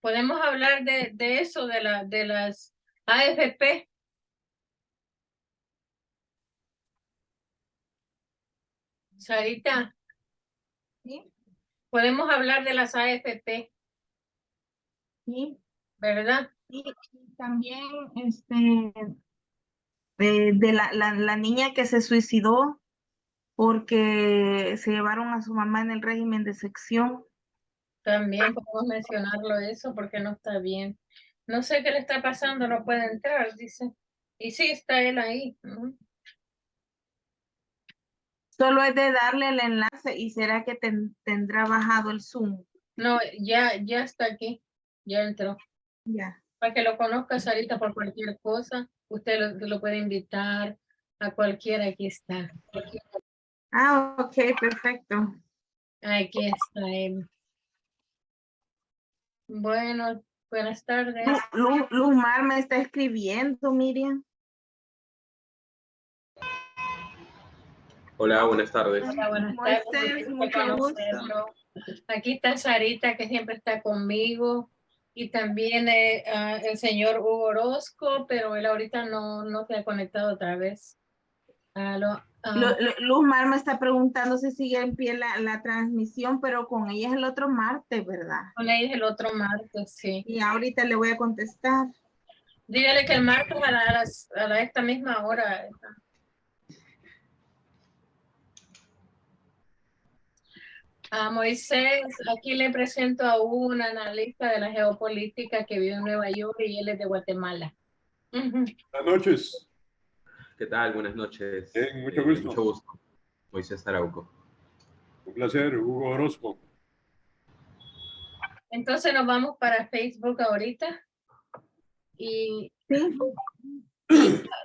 Podemos hablar de eso, de las AFP. Sarita, Sí, podemos hablar de las AFP, sí, ¿verdad? sí. Y también de la niña que se suicidó porque se llevaron a su mamá en el régimen de sección. También podemos mencionarlo eso porque no está bien. No sé qué le está pasando, no puede entrar, dice. Y sí, está él ahí. Ujú. Solo es de darle el enlace y será que tendrá bajado el Zoom. No, ya está aquí, ya entró. Ya. Para que lo conozca, Sarita, por cualquier cosa, usted lo puede invitar a cualquiera, aquí está. Ah, ok, perfecto. Aquí está él. Bueno, buenas tardes. Luzmar me está escribiendo, Miriam. Hola, buenas tardes. Hola, buenas tardes. Moisés, Gusto mucho gusto. conocerlo. Aquí está Sarita, que siempre está conmigo. Y también el señor Hugo Orozco, pero él ahorita no se ha conectado otra vez. Aló, Luzmar me está preguntando si sigue en pie la transmisión, pero con ella es el otro martes, ¿verdad? con ella el otro martes, sí. Y ahorita le voy a contestar. Dígale que el martes a esta misma hora. A Moisés, aquí le presento a un analista de la geopolítica que vive en Nueva York y él es de Guatemala. Buenas noches. ¿Qué tal? Buenas noches. Mucho gusto. Mucho gusto. Moisés Arauco. Un placer, Hugo Orozco. Entonces nos vamos para Facebook ahorita y Sí.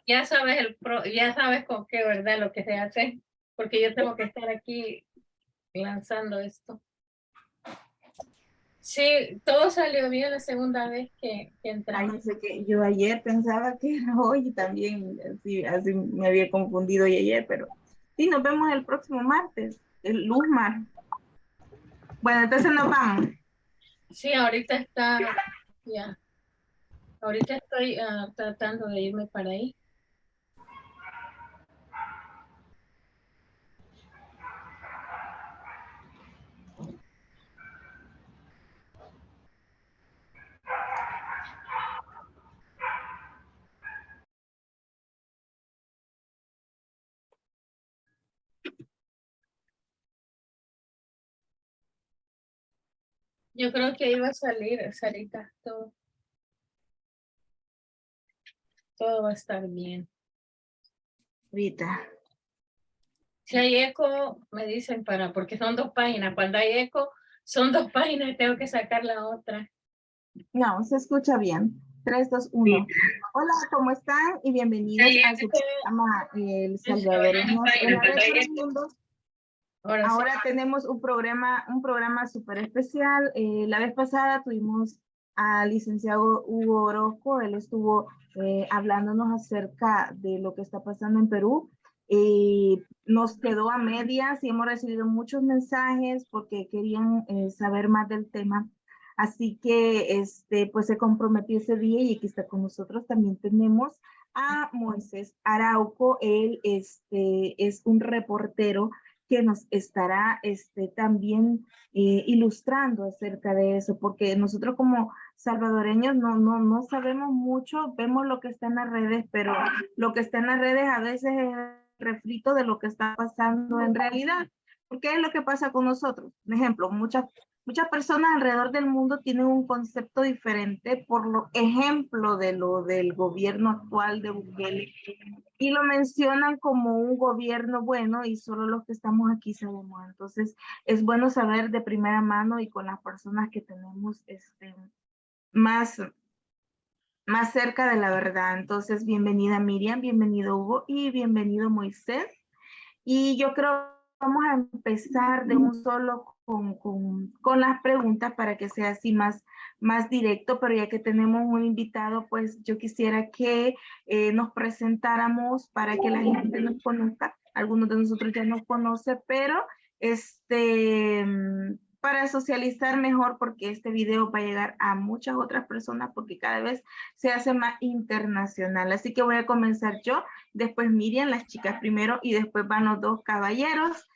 ya sabes ya sabes con qué, ¿verdad? Lo que se hace, porque yo tengo que estar aquí lanzando esto. Sí, todo salió bien la segunda vez que entramos. Ay, sé que yo ayer pensaba que era hoy y también así me había confundido y ayer, pero sí, nos vemos el próximo martes, el Luzmar. Bueno, entonces nos vamos. Sí, ahorita está, ya, ahorita estoy tratando de irme para ahí. Yo creo que iba a salir, Sarita, todo va a estar bien. Ahorita. Si hay eco, me dicen porque son dos páginas. Cuando hay eco, son dos páginas y tengo que sacar la otra. No, se escucha bien. 3, 2, 1. Hola, ¿cómo están? Y bienvenidos a su programa El Salvadoreños en la Red del Mundo. Ahora sí. Tenemos un programa súper especial. La vez pasada tuvimos al licenciado Hugo Orozco. Él estuvo hablándonos acerca de lo que está pasando en Perú. Nos quedó a medias y hemos recibido muchos mensajes porque querían saber más del tema. Así que pues se comprometió ese día y aquí está con nosotros. También tenemos a Moisés Arauco. Él es un reportero que nos estará también ilustrando acerca de eso, porque nosotros como salvadoreños no sabemos mucho, vemos lo que está en las redes, pero lo que está en las redes a veces es el refrito de lo que está pasando en realidad. Porque es lo que pasa con nosotros. Por ejemplo, muchas personas alrededor del mundo tienen un concepto diferente por lo ejemplo de lo del gobierno actual de Bukele y lo mencionan como un gobierno bueno y solo los que estamos aquí sabemos. Entonces es bueno saber de primera mano y con las personas que tenemos más cerca de la verdad. Entonces bienvenida Miriam, bienvenido Hugo y bienvenido Moisés. Y yo creo que vamos a empezar de un solo con las preguntas para que sea así más directo, pero ya que tenemos un invitado, pues yo quisiera que nos presentáramos para que la gente nos conozca. Algunos de nosotros ya nos conoce, pero para socializar mejor, porque este video va a llegar a muchas otras personas porque cada vez se hace más internacional. Así que voy a comenzar yo, después Miriam, las chicas primero, y después van los dos caballeros,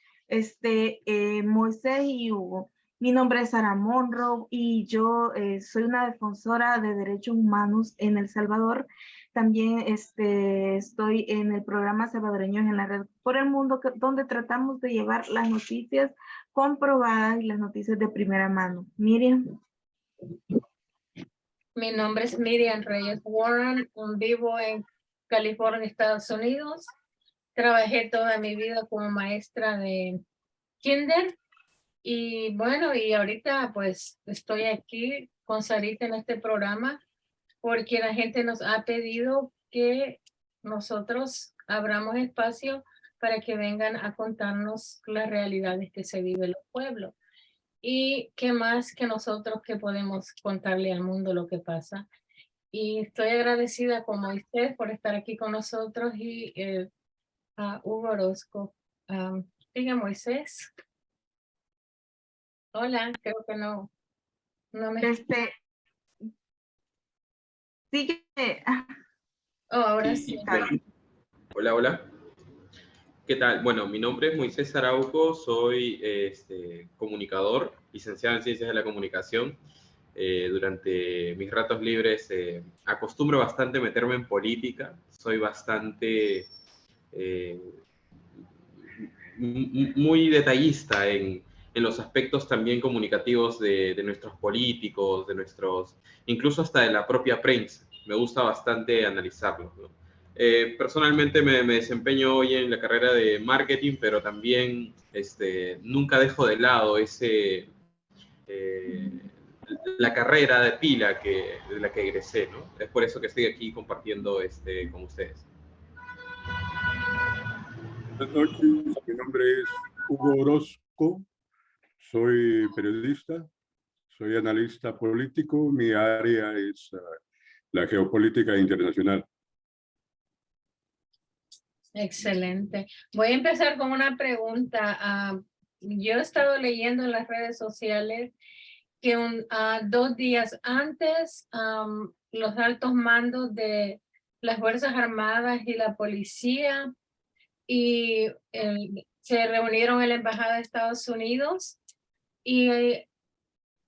Moisés y Hugo. Mi nombre es Sara Monroe y yo soy una defensora de derechos humanos en El Salvador. También estoy en el programa Salvadoreños en la Red por el Mundo, donde tratamos de llevar las noticias comprobadas y las noticias de primera mano. Miriam. Mi nombre es Miriam Reyes Warren, vivo en California, Estados Unidos. Trabajé toda mi vida como maestra de kinder y bueno, y ahorita pues estoy aquí con Sarita en este programa porque la gente nos ha pedido que nosotros abramos espacio para que vengan a contarnos las realidades que se vive en los pueblos. Y qué más que nosotros que podemos contarle al mundo lo que pasa. Y estoy agradecida con Moisés por estar aquí con nosotros y a Hugo Orozco. Diga Moisés. Hola, creo que no me... Sigue. Oh, ahora sí. Hola, hola. ¿Qué tal? Bueno, mi nombre es Moisés Araujo, soy comunicador, licenciado en Ciencias de la Comunicación. Durante mis ratos libres acostumbro bastante meterme en política, soy bastante muy detallista en los aspectos también comunicativos de nuestros políticos, incluso hasta de la propia prensa. Me gusta bastante analizarlo, ¿no? Personalmente me desempeño hoy en la carrera de marketing, pero también nunca dejo de lado la carrera de pila de la que egresé, ¿no? Es por eso que estoy aquí compartiendo con ustedes. Buenas noches, mi nombre es Hugo Orozco, soy periodista, soy analista político, mi área es la geopolítica internacional. Excelente. Voy a empezar con una pregunta. Yo he estado leyendo en las redes sociales que 2 días antes los altos mandos de las Fuerzas Armadas y la policía se reunieron en la Embajada de Estados Unidos y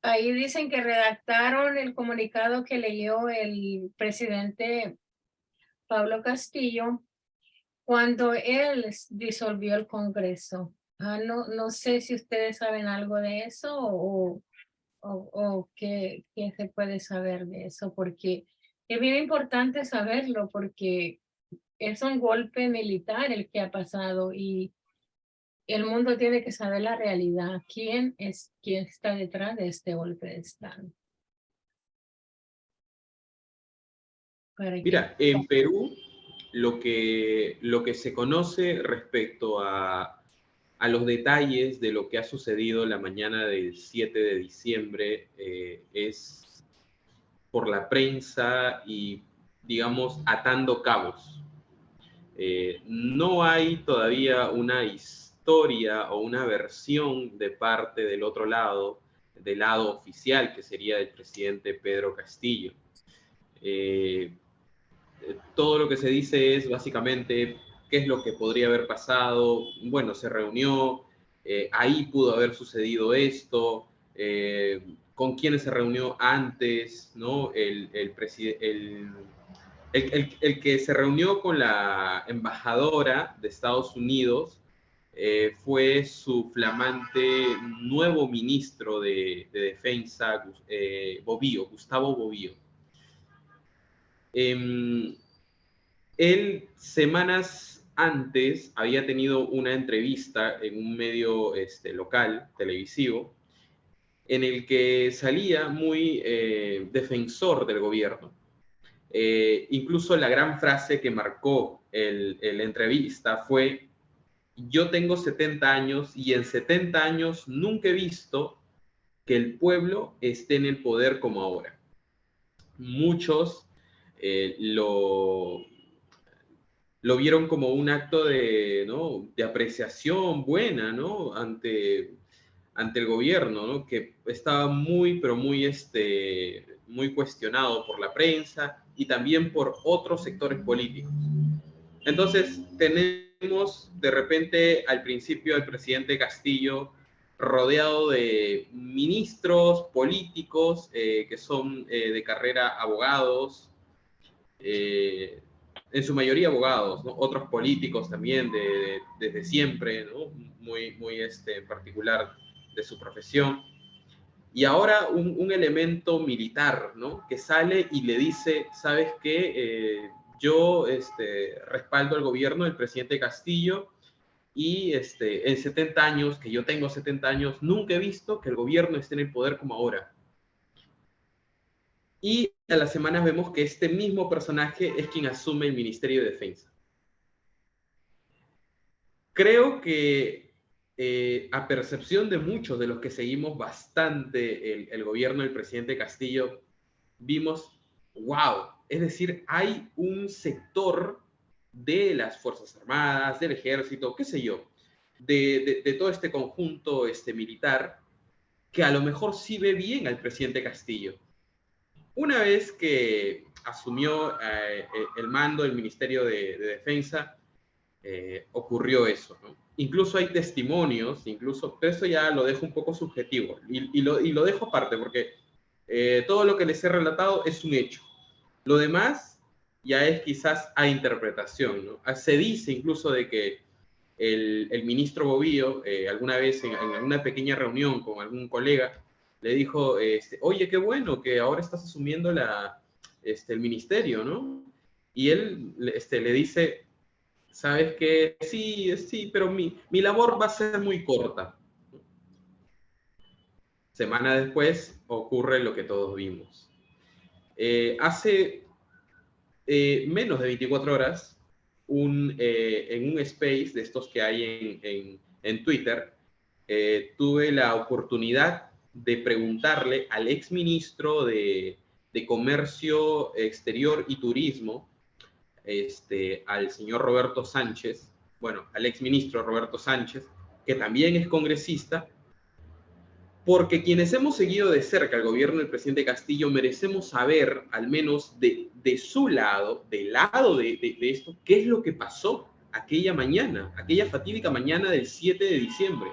ahí dicen que redactaron el comunicado que leyó el presidente Pablo Castillo cuando él disolvió el Congreso. No sé si ustedes saben algo de eso o qué se puede saber de eso, porque es bien importante saberlo, porque es un golpe militar el que ha pasado y el mundo tiene que saber la realidad. ¿Quién está detrás de este golpe de Estado? Mira, en Perú lo que se conoce respecto a los detalles de lo que ha sucedido la mañana del 7 de diciembre es por la prensa y, digamos, atando cabos. No hay todavía una historia o una versión de parte del otro lado, del lado oficial, que sería del presidente Pedro Castillo. Todo lo que se dice es básicamente qué es lo que podría haber pasado. Bueno, se reunió, ahí pudo haber sucedido esto, con quiénes se reunió antes, ¿no? El que se reunió con la embajadora de Estados Unidos fue su flamante nuevo ministro de Defensa, Gustavo Bovío. Él semanas antes había tenido una entrevista en un medio local, televisivo, en el que salía muy defensor del gobierno. Incluso la gran frase que marcó la entrevista fue: yo tengo 70 años y en 70 años nunca he visto que el pueblo esté en el poder como ahora. Muchos lo vieron como un acto de apreciación buena, ¿no? ante ante el gobierno, ¿no? Que estaba muy, pero muy, muy cuestionado por la prensa y también por otros sectores políticos. Entonces, tenemos de repente al principio al presidente Castillo rodeado de ministros políticos que son de carrera abogados, en su mayoría abogados, ¿no? Otros políticos también desde siempre, ¿no? Muy, muy particular de su profesión. Y ahora un elemento militar, ¿no? Que sale y le dice, ¿sabes qué? Yo respaldo al gobierno del presidente Castillo y en 70 años, que yo tengo 70 años, nunca he visto que el gobierno esté en el poder como ahora. Y a las semanas vemos que este mismo personaje es quien asume el Ministerio de Defensa. Creo que a percepción de muchos de los que seguimos bastante el gobierno del presidente Castillo, vimos, wow, es decir, hay un sector de las Fuerzas Armadas, del Ejército, qué sé yo, de todo este conjunto militar, que a lo mejor sí ve bien al presidente Castillo. Una vez que asumió el mando del Ministerio de Defensa, ocurrió eso, ¿no? Incluso hay testimonios, pero eso ya lo dejo un poco subjetivo y lo dejo aparte porque todo lo que les he relatado es un hecho. Lo demás ya es quizás a interpretación, ¿no? Se dice incluso de que el ministro Bovío, alguna vez en una pequeña reunión con algún colega, le dijo, oye, qué bueno que ahora estás asumiendo el ministerio, ¿no? Y él le dice, sabes que sí, pero mi labor va a ser muy corta. Semana después ocurre lo que todos vimos. Hace menos de 24 horas, en un space de estos que hay en Twitter, tuve la oportunidad de preguntarle al exministro de Comercio Exterior y Turismo, al señor Roberto Sánchez, bueno, al exministro Roberto Sánchez, que también es congresista, porque quienes hemos seguido de cerca el gobierno del presidente Castillo merecemos saber, al menos de su lado, del lado de esto, qué es lo que pasó aquella mañana, aquella fatídica mañana del 7 de diciembre.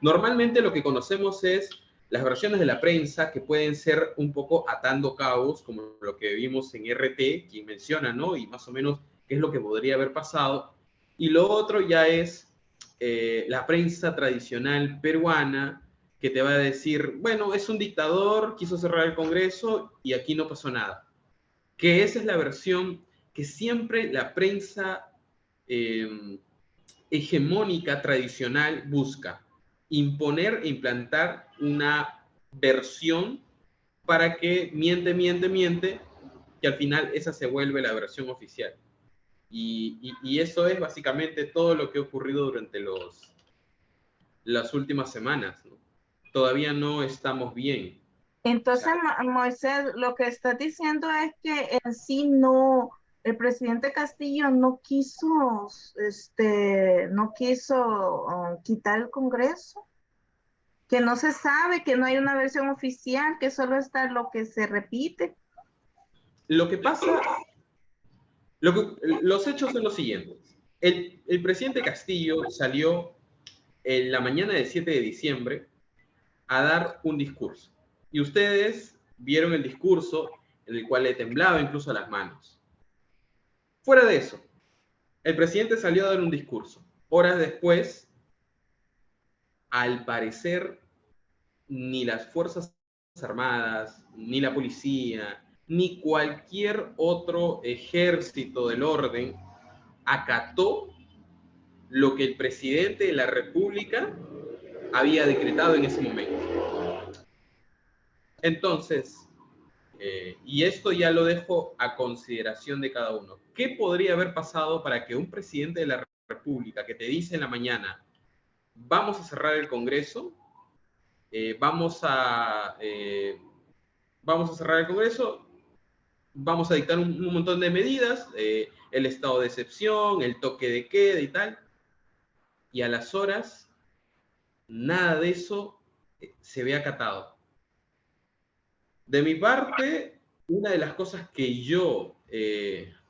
Normalmente lo que conocemos es las versiones de la prensa que pueden ser un poco atando cabos, como lo que vimos en RT, quien menciona, ¿no? Y más o menos qué es lo que podría haber pasado. Y lo otro ya es la prensa tradicional peruana, que te va a decir, bueno, es un dictador, quiso cerrar el Congreso y aquí no pasó nada. Que esa es la versión que siempre la prensa hegemónica tradicional busca, imponer e implantar una versión para que miente, que al final esa se vuelve la versión oficial. Y eso es básicamente todo lo que ha ocurrido durante las últimas semanas, ¿no? Todavía no estamos bien. Entonces, o sea, Moisés, lo que estás diciendo es que en sí no, el presidente Castillo no quiso quitar el Congreso, que no se sabe, que no hay una versión oficial, que solo está lo que se repite. Lo que pasa, los hechos son los siguientes. El presidente Castillo salió en la mañana del 7 de diciembre a dar un discurso. Y ustedes vieron el discurso en el cual le temblaba incluso las manos. Fuera de eso, el presidente salió a dar un discurso. Horas después, al parecer, ni las Fuerzas Armadas, ni la policía, ni cualquier otro ejército del orden acató lo que el presidente de la República había decretado en ese momento. Entonces, y esto ya lo dejo a consideración de cada uno. ¿Qué podría haber pasado para que un presidente de la República que te dice en la mañana, vamos a cerrar el Congreso, vamos a cerrar el Congreso, vamos a dictar un montón de medidas, el estado de excepción, el toque de queda y tal, y a las horas, nada de eso se ve acatado. De mi parte, una de las cosas que yo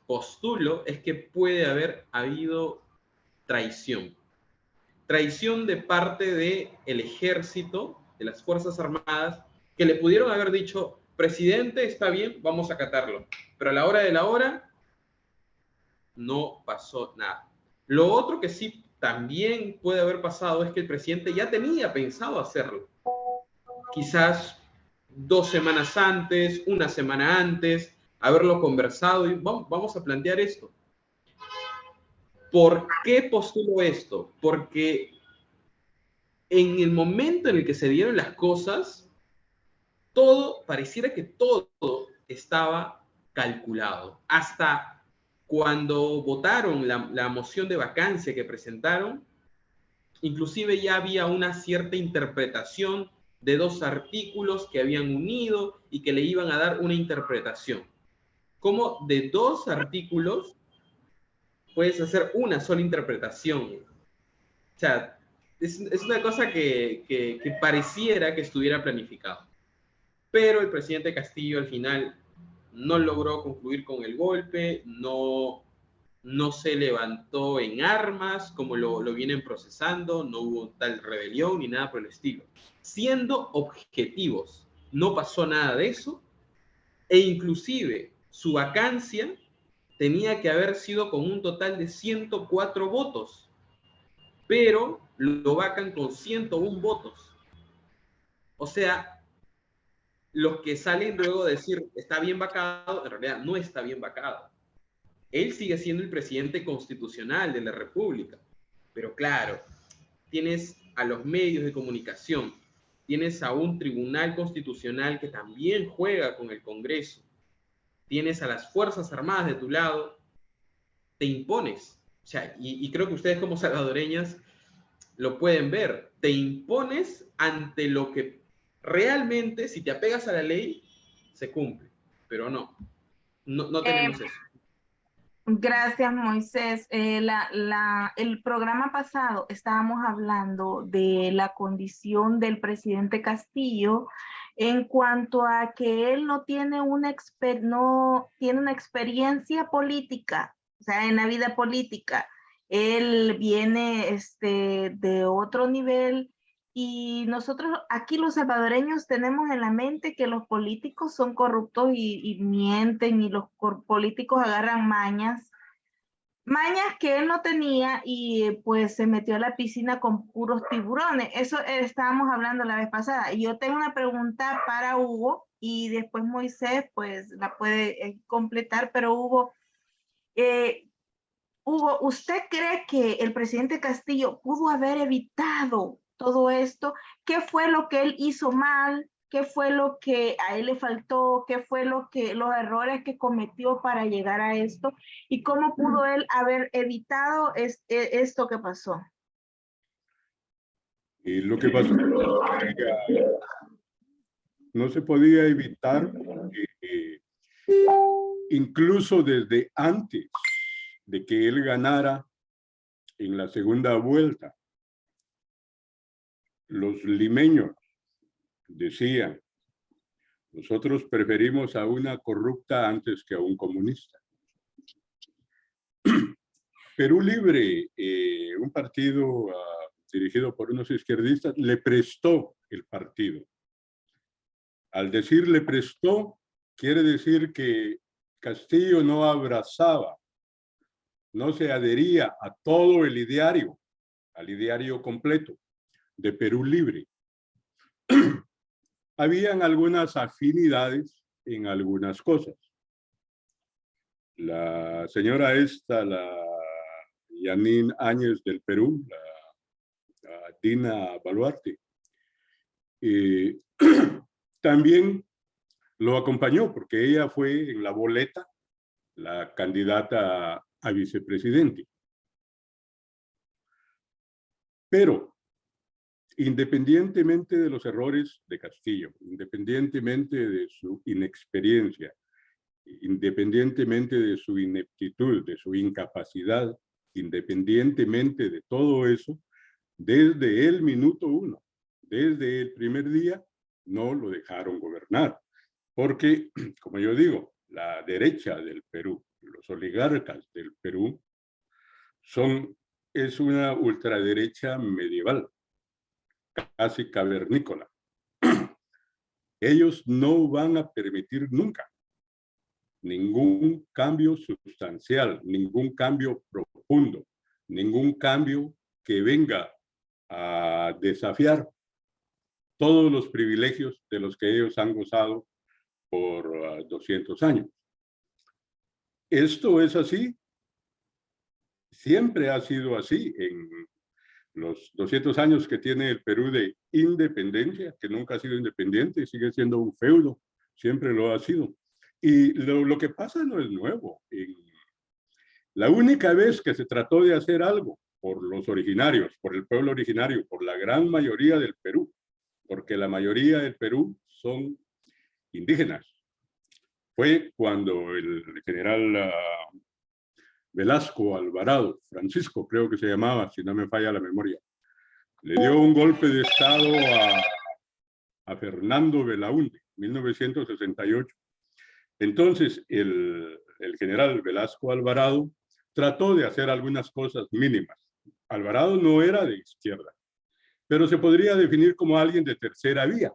postulo es que puede haber habido traición. Traición de parte del ejército, de las Fuerzas Armadas, que le pudieron haber dicho, presidente, está bien, vamos a acatarlo. Pero a la hora de la hora, no pasó nada. Lo otro que sí también puede haber pasado es que el presidente ya tenía pensado hacerlo. Quizás 2 semanas antes, una semana antes, haberlo conversado y vamos a plantear esto. ¿Por qué postulo esto? Porque en el momento en el que se dieron las cosas, todo, pareciera que todo estaba calculado. Hasta cuando votaron la moción de vacancia que presentaron, inclusive ya había una cierta interpretación de 2 artículos que habían unido y que le iban a dar una interpretación. ¿Cómo de 2 artículos puedes hacer una sola interpretación? O sea, es una cosa que pareciera que estuviera planificado. Pero el presidente Castillo al final no logró concluir con el golpe, no se levantó en armas como lo vienen procesando, no hubo tal rebelión ni nada por el estilo. Siendo objetivos, no pasó nada de eso, e inclusive su vacancia tenía que haber sido con un total de 104 votos, pero lo vacan con 101 votos. O sea, los que salen luego de decir está bien vacado, en realidad no está bien vacado. Él sigue siendo el presidente constitucional de la República. Pero claro, tienes a los medios de comunicación, tienes a un tribunal constitucional que también juega con el Congreso, tienes a las Fuerzas Armadas de tu lado, te impones. O sea, y creo que ustedes como salvadoreñas lo pueden ver, te impones ante lo que realmente, si te apegas a la ley, se cumple. Pero no tenemos eso. Gracias, Moisés. El programa pasado estábamos hablando de la condición del presidente Castillo en cuanto a que él no tiene una experiencia política, o sea, en la vida política. Él viene de otro nivel. Y nosotros aquí los salvadoreños tenemos en la mente que los políticos son corruptos y mienten y los políticos agarran mañas que él no tenía y pues se metió a la piscina con puros tiburones. Eso estábamos hablando la vez pasada. Y yo tengo una pregunta para Hugo y después Moisés pues la puede completar, pero Hugo, ¿usted cree que el presidente Castillo pudo haber evitado todo esto? ¿Qué fue lo que él hizo mal? ¿Qué fue lo que a él le faltó? ¿Qué fue los errores que cometió para llegar a esto? ¿Y cómo pudo él haber evitado esto que pasó? Y lo que pasó no se podía evitar, incluso desde antes de que él ganara en la segunda vuelta. Los limeños decían, nosotros preferimos a una corrupta antes que a un comunista. Perú Libre, un partido dirigido por unos izquierdistas, le prestó el partido. Al decir le prestó, quiere decir que Castillo no abrazaba, no se adhería a todo el ideario, al ideario completo de Perú Libre. Habían algunas afinidades en algunas cosas. La señora la Yanine Áñez del Perú, la Dina Baluarte, también lo acompañó porque ella fue en la boleta la candidata a vicepresidente. Pero independientemente de los errores de Castillo, independientemente de su inexperiencia, independientemente de su ineptitud, de su incapacidad, independientemente de todo eso, desde el minuto 1, desde el primer día no lo dejaron gobernar. Porque, como yo digo, la derecha del Perú, los oligarcas del Perú, es una ultraderecha medieval, casi cavernícola. Ellos no van a permitir nunca ningún cambio sustancial, ningún cambio profundo, ningún cambio que venga a desafiar todos los privilegios de los que ellos han gozado por 200 años. Esto es así, siempre ha sido así en los 200 años que tiene el Perú de independencia, que nunca ha sido independiente, sigue siendo un feudo, siempre lo ha sido. Y lo que pasa no es nuevo. La única vez que se trató de hacer algo por los originarios, por el pueblo originario, por la gran mayoría del Perú, porque la mayoría del Perú son indígenas, fue cuando el general Velasco Alvarado, Francisco creo que se llamaba, si no me falla la memoria, le dio un golpe de estado a Fernando Belaúnde, 1968. Entonces, el general Velasco Alvarado trató de hacer algunas cosas mínimas. Alvarado no era de izquierda, pero se podría definir como alguien de tercera vía.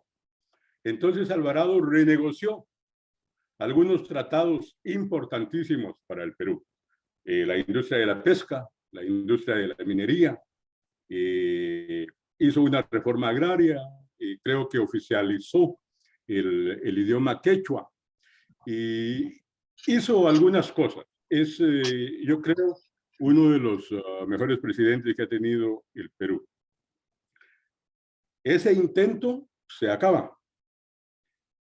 Entonces, Alvarado renegoció algunos tratados importantísimos para el Perú. La industria de la pesca, la industria de la minería, hizo una reforma agraria, creo que oficializó el idioma quechua, y hizo algunas cosas. Es, yo creo, uno de los mejores presidentes que ha tenido el Perú. Ese intento se acaba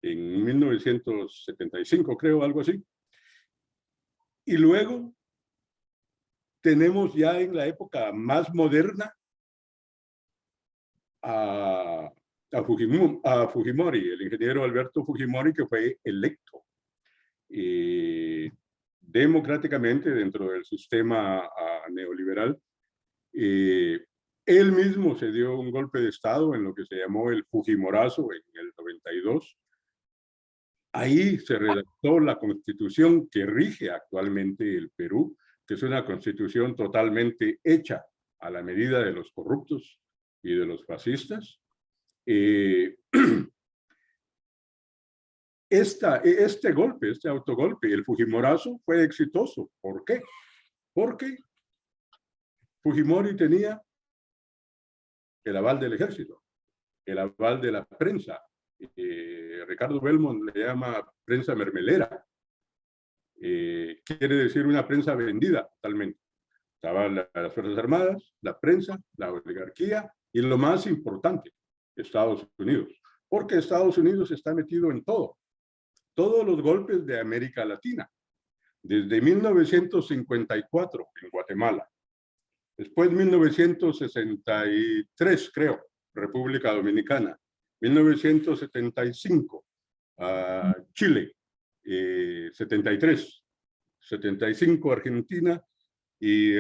en 1975, creo, algo así. Y luego tenemos ya en la época más moderna a Fujimori, el ingeniero Alberto Fujimori, que fue electo democráticamente dentro del sistema neoliberal. Él mismo se dio un golpe de estado en lo que se llamó el Fujimorazo en el 92. Ahí se redactó la constitución que rige actualmente el Perú, que es una constitución totalmente hecha a la medida de los corruptos y de los fascistas. Este golpe, este autogolpe, el Fujimorazo, fue exitoso. ¿Por qué? Porque Fujimori tenía el aval del ejército, el aval de la prensa. Ricardo Belmont le llama prensa mermelera. Quiere decir una prensa vendida totalmente. Estaban las Fuerzas Armadas, la prensa, la oligarquía y lo más importante, Estados Unidos. Porque Estados Unidos está metido en todo. Todos los golpes de América Latina, desde 1954 en Guatemala, después 1963, creo, República Dominicana, 1975, Chile, 73, 75 Argentina, y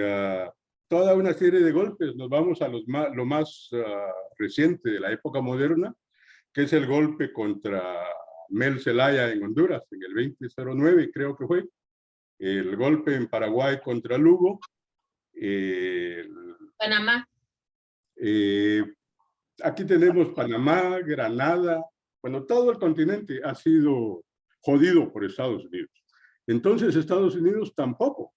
toda una serie de golpes. Nos vamos a lo más reciente de la época moderna, que es el golpe contra Mel Zelaya en Honduras, en el 2009, creo que fue, el golpe en Paraguay contra Lugo, Panamá. Aquí tenemos Panamá, Granada, bueno, todo el continente ha sido jodido por Estados Unidos. Entonces Estados Unidos tampoco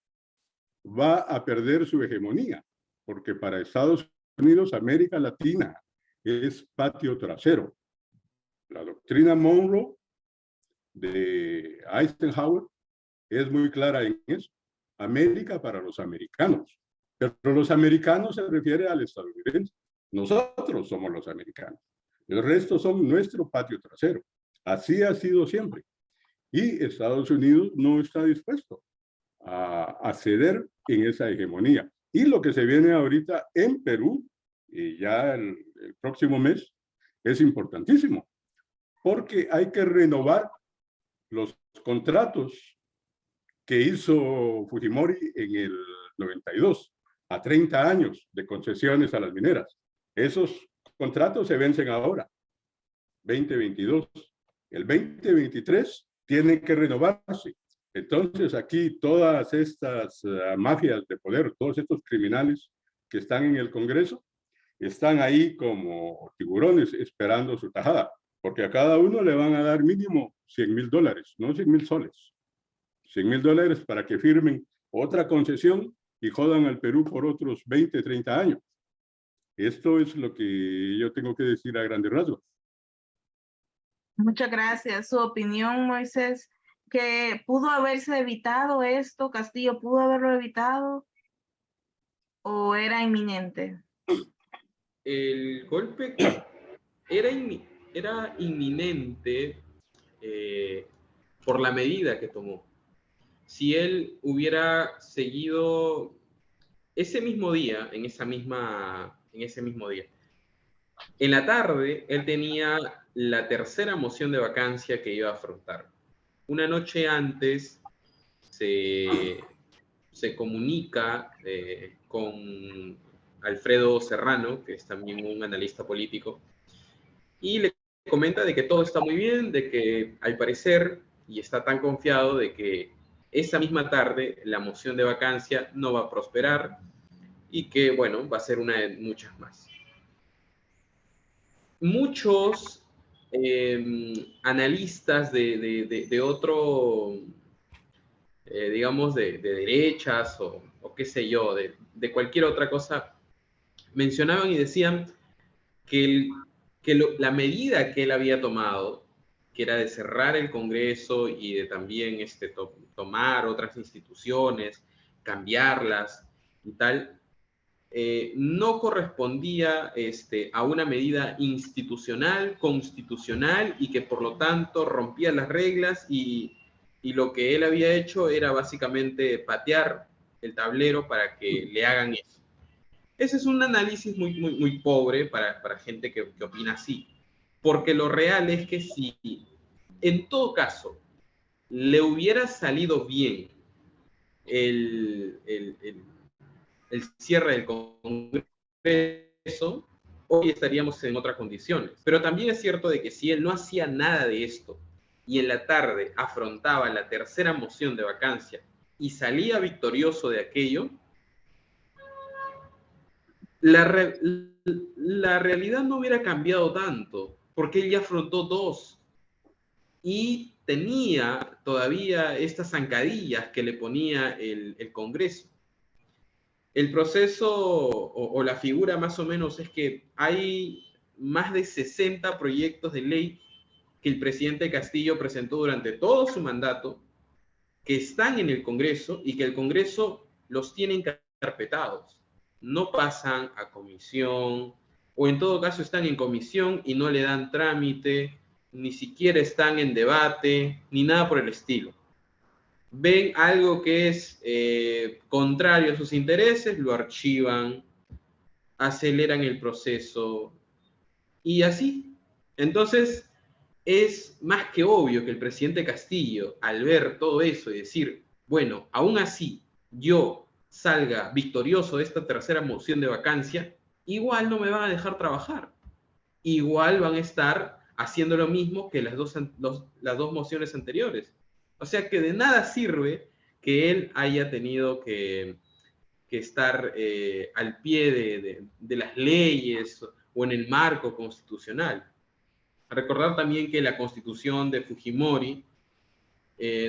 va a perder su hegemonía, porque para Estados Unidos América Latina es patio trasero. La doctrina Monroe de Eisenhower es muy clara en eso. América para los americanos. Pero los americanos se refiere al estadounidense. Nosotros somos los americanos. El resto son nuestro patio trasero. Así ha sido siempre. Y Estados Unidos no está dispuesto a ceder en esa hegemonía. Y lo que se viene ahorita en Perú, y ya el próximo mes, es importantísimo. Porque hay que renovar los contratos que hizo Fujimori en el 92, a 30 años de concesiones a las mineras. Esos contratos se vencen ahora, 2022. El 2023 tiene que renovarse. Entonces aquí todas estas mafias de poder, todos estos criminales que están en el Congreso, están ahí como tiburones esperando su tajada, porque a cada uno le van a dar mínimo $100,000, no 100,000 soles. $100,000 para que firmen otra concesión y jodan al Perú por otros 20, 30 años. Esto es lo que yo tengo que decir a grandes rasgos. Muchas gracias. Su opinión, Moisés, que pudo haberse evitado esto, Castillo, ¿pudo haberlo evitado o era inminente? El golpe era inminente por la medida que tomó. Si él hubiera seguido ese mismo día, en ese mismo día, en la tarde, él tenía la tercera moción de vacancia que iba a afrontar. Una noche antes se comunica con Alfredo Serrano, que es también un analista político, y le comenta de que todo está muy bien, de que al parecer, y está tan confiado de que esa misma tarde la moción de vacancia no va a prosperar y que, bueno, va a ser una de muchas más. Muchos analistas de otro, digamos, de derechas o qué sé yo, de cualquier otra cosa, mencionaban y decían que, la medida que él había tomado, que era de cerrar el Congreso y de también tomar otras instituciones, cambiarlas y tal, no correspondía a una medida institucional, constitucional, y que por lo tanto rompía las reglas, y lo que él había hecho era básicamente patear el tablero para que le hagan eso. Ese es un análisis muy pobre para gente que opina así, porque lo real es que si en todo caso le hubiera salido bien el cierre del Congreso, hoy estaríamos en otras condiciones. Pero también es cierto de que si él no hacía nada de esto y en la tarde afrontaba la tercera moción de vacancia y salía victorioso de aquello, la realidad no hubiera cambiado tanto, porque él ya afrontó dos y tenía todavía estas zancadillas que le ponía el Congreso. El proceso o la figura más o menos es que hay más de 60 proyectos de ley que el presidente Castillo presentó durante todo su mandato, que están en el Congreso y que el Congreso los tiene encarpetados. No pasan a comisión, o en todo caso están en comisión y no le dan trámite, ni siquiera están en debate, ni nada por el estilo. Ven algo que es contrario a sus intereses, lo archivan, aceleran el proceso y así. Entonces, es más que obvio que el presidente Castillo, al ver todo eso y decir, bueno, aún así yo salga victorioso de esta tercera moción de vacancia, igual no me van a dejar trabajar. Igual van a estar haciendo lo mismo que las dos mociones anteriores. O sea que de nada sirve que él haya tenido que estar al pie de las leyes o en el marco constitucional. Recordar también que la constitución de Fujimori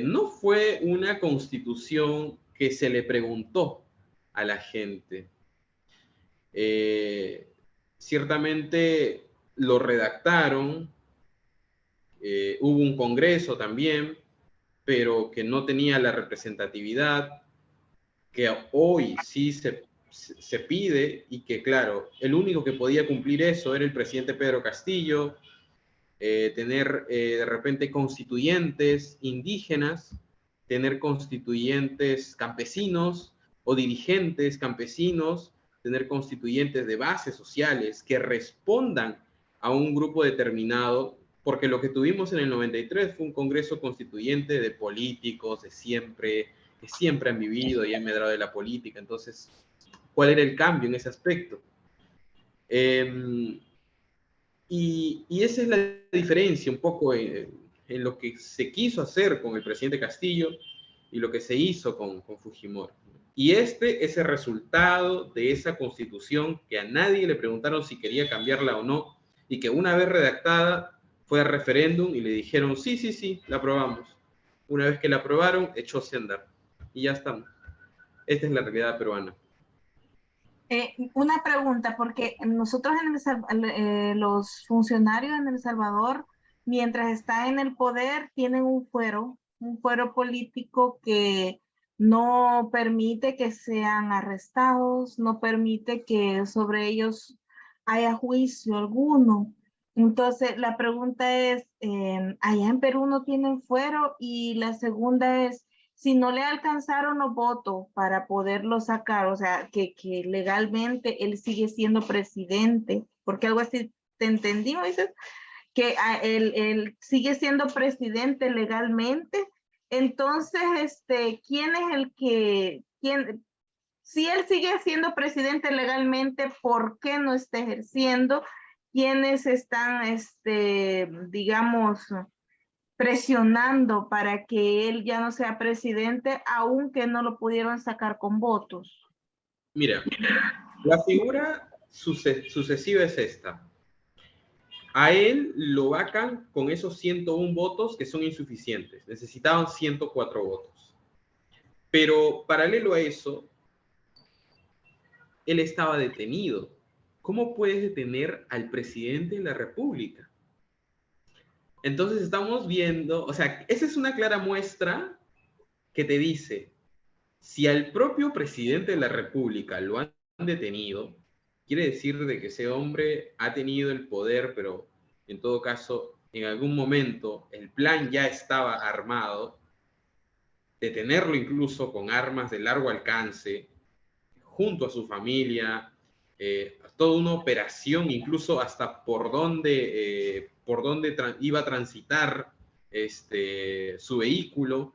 no fue una constitución que se le preguntó a la gente. Ciertamente lo redactaron, hubo un congreso también, pero que no tenía la representatividad que hoy sí se pide, y que claro, el único que podía cumplir eso era el presidente Pedro Castillo. Tener de repente constituyentes indígenas, tener constituyentes campesinos o dirigentes campesinos, tener constituyentes de bases sociales que respondan a un grupo determinado, porque lo que tuvimos en el 93 fue un congreso constituyente de políticos de siempre, que siempre han vivido y han medrado de la política. Entonces, ¿cuál era el cambio en ese aspecto? Y esa es la diferencia un poco en lo que se quiso hacer con el presidente Castillo y lo que se hizo con Fujimori. Y este es el resultado de esa constitución que a nadie le preguntaron si quería cambiarla o no, y que una vez redactada fue a referéndum y le dijeron sí, sí, sí, la aprobamos. Una vez que la aprobaron, echóse a andar. Y ya estamos. Esta es la realidad peruana. Una pregunta, porque nosotros los funcionarios en El Salvador, mientras están en el poder, tienen un fuero político que no permite que sean arrestados, no permite que sobre ellos haya juicio alguno. Entonces, la pregunta es, allá en Perú no tienen fuero, y la segunda es, si no le alcanzaron los votos para poderlo sacar, o sea, que legalmente él sigue siendo presidente, porque algo así te entendí, ¿no dices? Que él sigue siendo presidente legalmente. Entonces, ¿quién es el que, si él sigue siendo presidente legalmente, ¿por qué no está ejerciendo? ¿Quiénes están, digamos, presionando para que él ya no sea presidente, aunque no lo pudieron sacar con votos? Mira, la figura sucesiva es esta. A él lo vacan con esos 101 votos que son insuficientes. Necesitaban 104 votos. Pero paralelo a eso, él estaba detenido. ¿Cómo puedes detener al presidente de la República? Entonces estamos viendo, o sea, esa es una clara muestra que te dice, si al propio presidente de la República lo han detenido, quiere decir de que ese hombre ha tenido el poder, pero en todo caso, en algún momento el plan ya estaba armado, detenerlo incluso con armas de largo alcance, junto a su familia, toda una operación, incluso hasta por dónde iba a transitar su vehículo.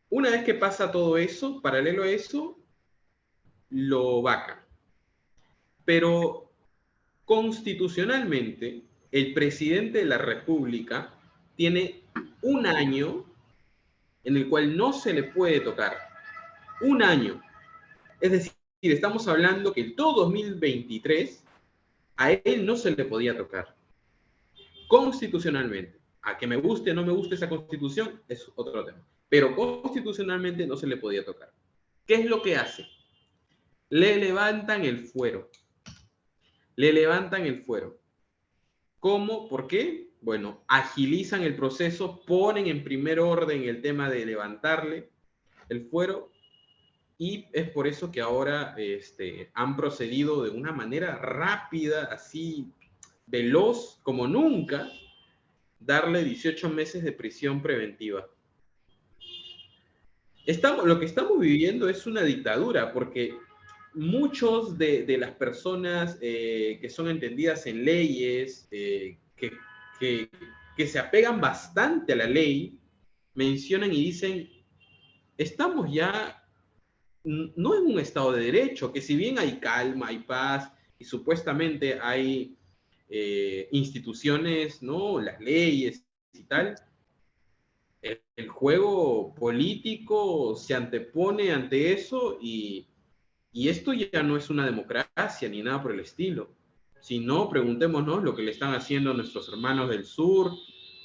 Una vez que pasa todo eso, paralelo a eso, lo vacan. Pero constitucionalmente, el presidente de la República tiene un año en el cual no se le puede tocar. Un año. Es decir, estamos hablando que todo 2023 a él no se le podía tocar. Constitucionalmente. A que me guste o no me guste esa constitución es otro tema. Pero constitucionalmente no se le podía tocar. ¿Qué es lo que hace? Le levantan el fuero. Le levantan el fuero. ¿Cómo? ¿Por qué? Bueno, agilizan el proceso, ponen en primer orden el tema de levantarle el fuero, y es por eso que ahora han procedido de una manera rápida, así veloz como nunca, darle 18 meses de prisión preventiva. Lo que estamos viviendo es una dictadura, porque muchos de las personas que son entendidas en leyes, que se apegan bastante a la ley, mencionan y dicen, estamos ya no en un estado de derecho, que si bien hay calma, hay paz, y supuestamente hay instituciones, ¿no? Las leyes y tal, el juego político se antepone ante eso, y esto ya no es una democracia ni nada por el estilo. Si no, preguntémonos lo que le están haciendo a nuestros hermanos del sur,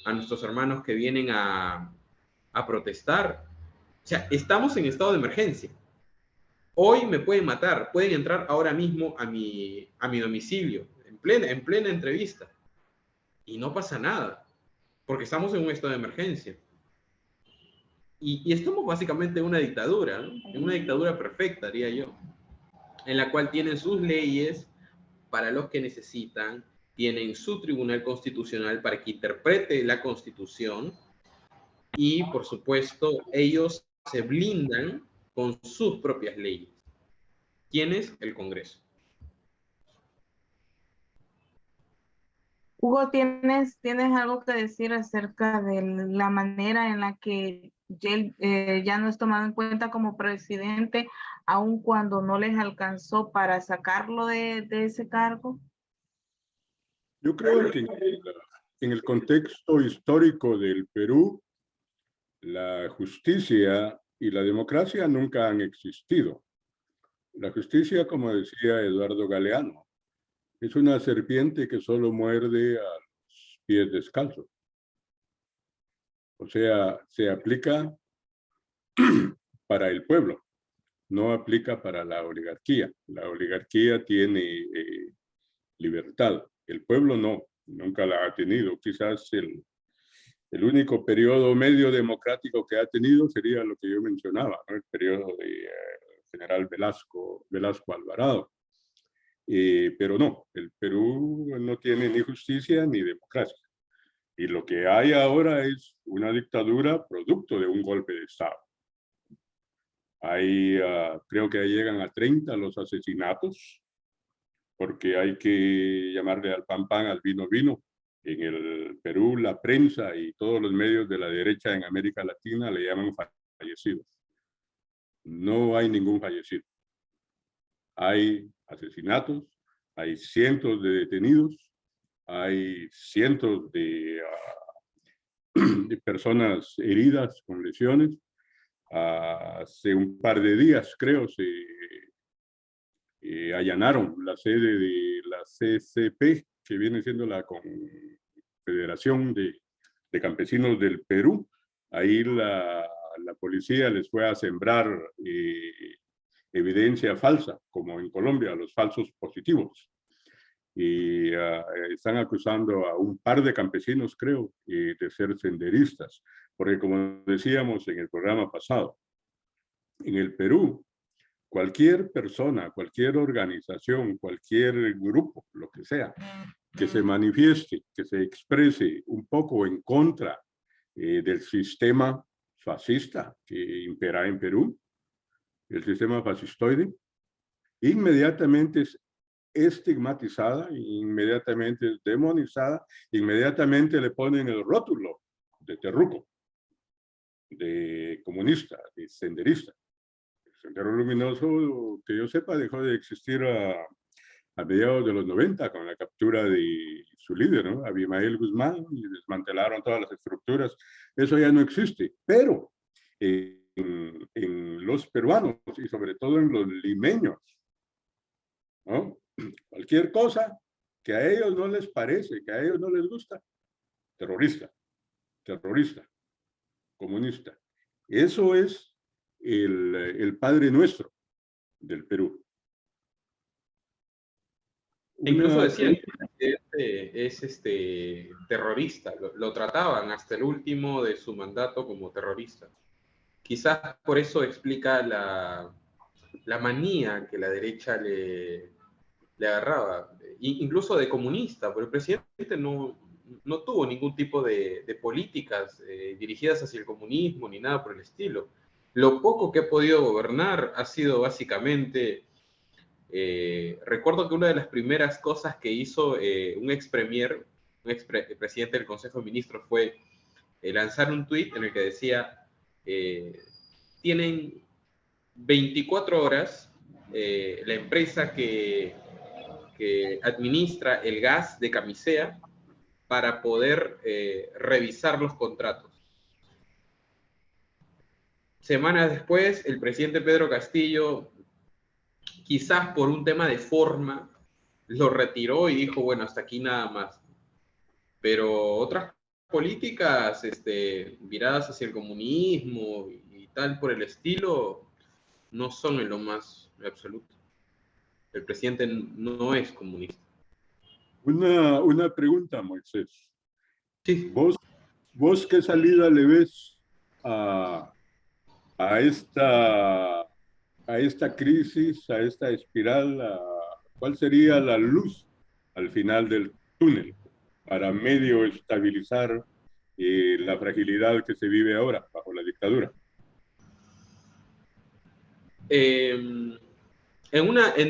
a nuestros hermanos que vienen a protestar. O sea, estamos en estado de emergencia. Hoy me pueden matar, pueden entrar ahora mismo a mi domicilio, en plena entrevista, y no pasa nada, porque estamos en un estado de emergencia. Y estamos básicamente en una dictadura, ¿no? En una dictadura perfecta, diría yo, en la cual tienen sus leyes para los que necesitan, tienen su tribunal constitucional para que interprete la Constitución, y por supuesto ellos se blindan con sus propias leyes. ¿Quién es? El Congreso. Hugo, ¿tienes algo que decir acerca de la manera en la que él ya no es tomado en cuenta como presidente, aun cuando no les alcanzó para sacarlo de ese cargo? Yo creo que en el contexto histórico del Perú, la justicia y la democracia nunca han existido. La justicia, como decía Eduardo Galeano, es una serpiente que solo muerde a los pies descalzos. O sea, se aplica para el pueblo, no aplica para la oligarquía. La oligarquía tiene libertad, el pueblo no, nunca la ha tenido. Quizás el único periodo medio democrático que ha tenido sería lo que yo mencionaba, ¿no? El periodo de general Velasco Alvarado. Pero no, el Perú no tiene ni justicia ni democracia. Y lo que hay ahora es una dictadura producto de un golpe de Estado. Creo que ahí llegan a 30 los asesinatos, porque hay que llamarle al pan pan, al vino vino. En el Perú, la prensa y todos los medios de la derecha en América Latina le llaman fallecidos. No hay ningún fallecido. Hay asesinatos, hay cientos de detenidos, hay cientos de personas heridas con lesiones. Hace un par de días, creo, se allanaron la sede de la CCP, que viene siendo la Confederación de Campesinos del Perú. Ahí la policía les fue a sembrar evidencia falsa, como en Colombia, los falsos positivos. Y están acusando a un par de campesinos, creo, de ser senderistas, porque como decíamos en el programa pasado, en el Perú, cualquier persona, cualquier organización, cualquier grupo, lo que sea, que se manifieste, que se exprese un poco en contra del sistema fascista que impera en Perú, el sistema fascistoide, inmediatamente es estigmatizada, inmediatamente es demonizada, inmediatamente le ponen el rótulo de terruco, de comunista, de senderista. El Sendero Luminoso, que yo sepa, dejó de existir a mediados de los 90 con la captura de su líder, ¿no? Abimael Guzmán, y desmantelaron todas las estructuras. Eso ya no existe, pero en los peruanos y sobre todo en los limeños, ¿no? Cualquier cosa que a ellos no les parece, que a ellos no les gusta, terrorista, terrorista, comunista. Eso es el Padre Nuestro del Perú. Incluso decían que es terrorista, lo trataban hasta el último de su mandato como terrorista. Quizás por eso explica la manía que la derecha le agarraba, incluso de comunista, porque el presidente no tuvo ningún tipo de políticas dirigidas hacia el comunismo ni nada por el estilo. Lo poco que ha podido gobernar ha sido básicamente... recuerdo que una de las primeras cosas que hizo un ex presidente del Consejo de Ministros fue lanzar un tuit en el que decía, tienen 24 horas la empresa que administra el gas de Camisea para poder revisar los contratos. Semanas después, el presidente Pedro Castillo, quizás por un tema de forma, lo retiró y dijo, bueno, hasta aquí nada más. Pero otras políticas viradas hacia el comunismo y tal por el estilo no son en lo más absoluto. El presidente no es comunista. Una pregunta, Moisés. Sí. ¿Vos qué salida le ves a esta crisis, a esta espiral? ¿Cuál sería la luz al final del túnel para medio estabilizar la fragilidad que se vive ahora bajo la dictadura? En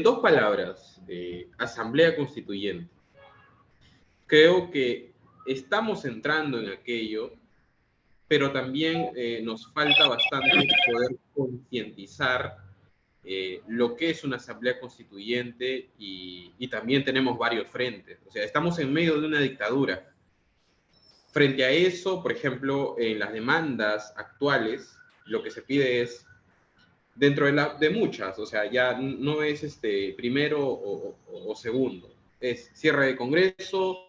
dos palabras, asamblea constituyente. Creo que estamos entrando en aquello, pero también nos falta bastante poder concientizar lo que es una asamblea constituyente y también tenemos varios frentes. O sea, estamos en medio de una dictadura. Frente a eso, por ejemplo, en las demandas actuales, lo que se pide es, dentro de muchas, o sea, ya no es primero o segundo, es cierre de Congreso,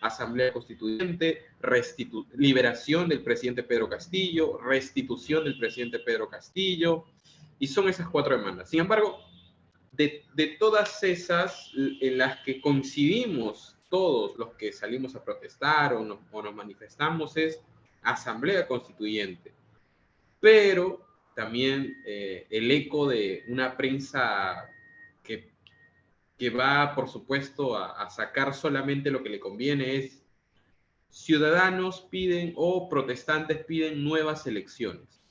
Asamblea Constituyente, liberación del presidente Pedro Castillo, restitución del presidente Pedro Castillo, y son esas 4 demandas. Sin embargo, de todas esas, en las que coincidimos todos los que salimos a protestar o nos manifestamos, es Asamblea Constituyente. Pero también el eco de una prensa que va, por supuesto, a sacar solamente lo que le conviene es ciudadanos piden o protestantes piden nuevas elecciones.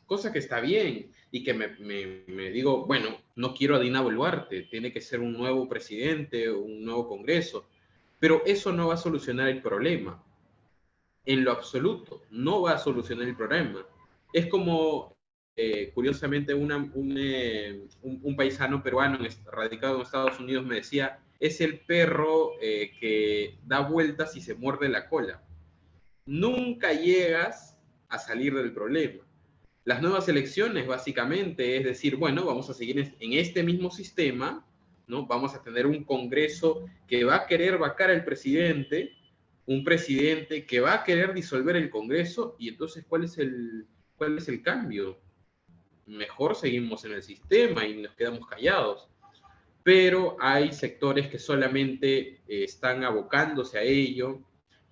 Cosa que está bien y que me digo, bueno, no quiero a Dina Boluarte, tiene que ser un nuevo presidente, un nuevo Congreso, pero eso no va a solucionar el problema. En lo absoluto, no va a solucionar el problema. Es como, curiosamente, un paisano peruano radicado en Estados Unidos me decía, es el perro que da vueltas y se muerde la cola. Nunca llegas a salir del problema. Las nuevas elecciones, básicamente, es decir, bueno, vamos a seguir en este mismo sistema, ¿no? Vamos a tener un Congreso que va a querer vacar al presidente, un presidente que va a querer disolver el Congreso, y entonces, ¿cuál es el cambio? Mejor seguimos en el sistema y nos quedamos callados. Pero hay sectores que solamente están abocándose a ello,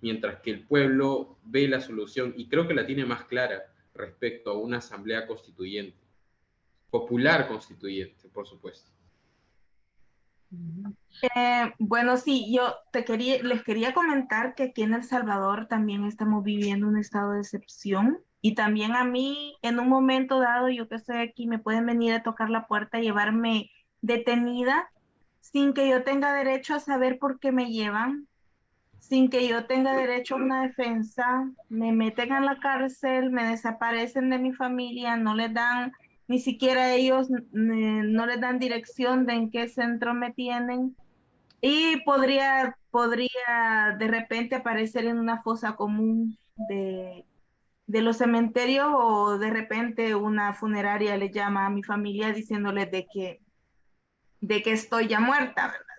mientras que el pueblo ve la solución, y creo que la tiene más clara, respecto a una asamblea constituyente, popular constituyente, por supuesto. Bueno, sí, yo les quería comentar que aquí en El Salvador también estamos viviendo un estado de excepción y también a mí en un momento dado, yo que estoy aquí, me pueden venir a tocar la puerta, llevarme detenida sin que yo tenga derecho a saber por qué me llevan, sin que yo tenga derecho a una defensa, me meten a la cárcel, me desaparecen de mi familia, no les dan, ni siquiera ellos, no les dan dirección de en qué centro me tienen. Y podría de repente aparecer en una fosa común de los cementerios o de repente una funeraria le llama a mi familia diciéndoles de que estoy ya muerta, ¿verdad?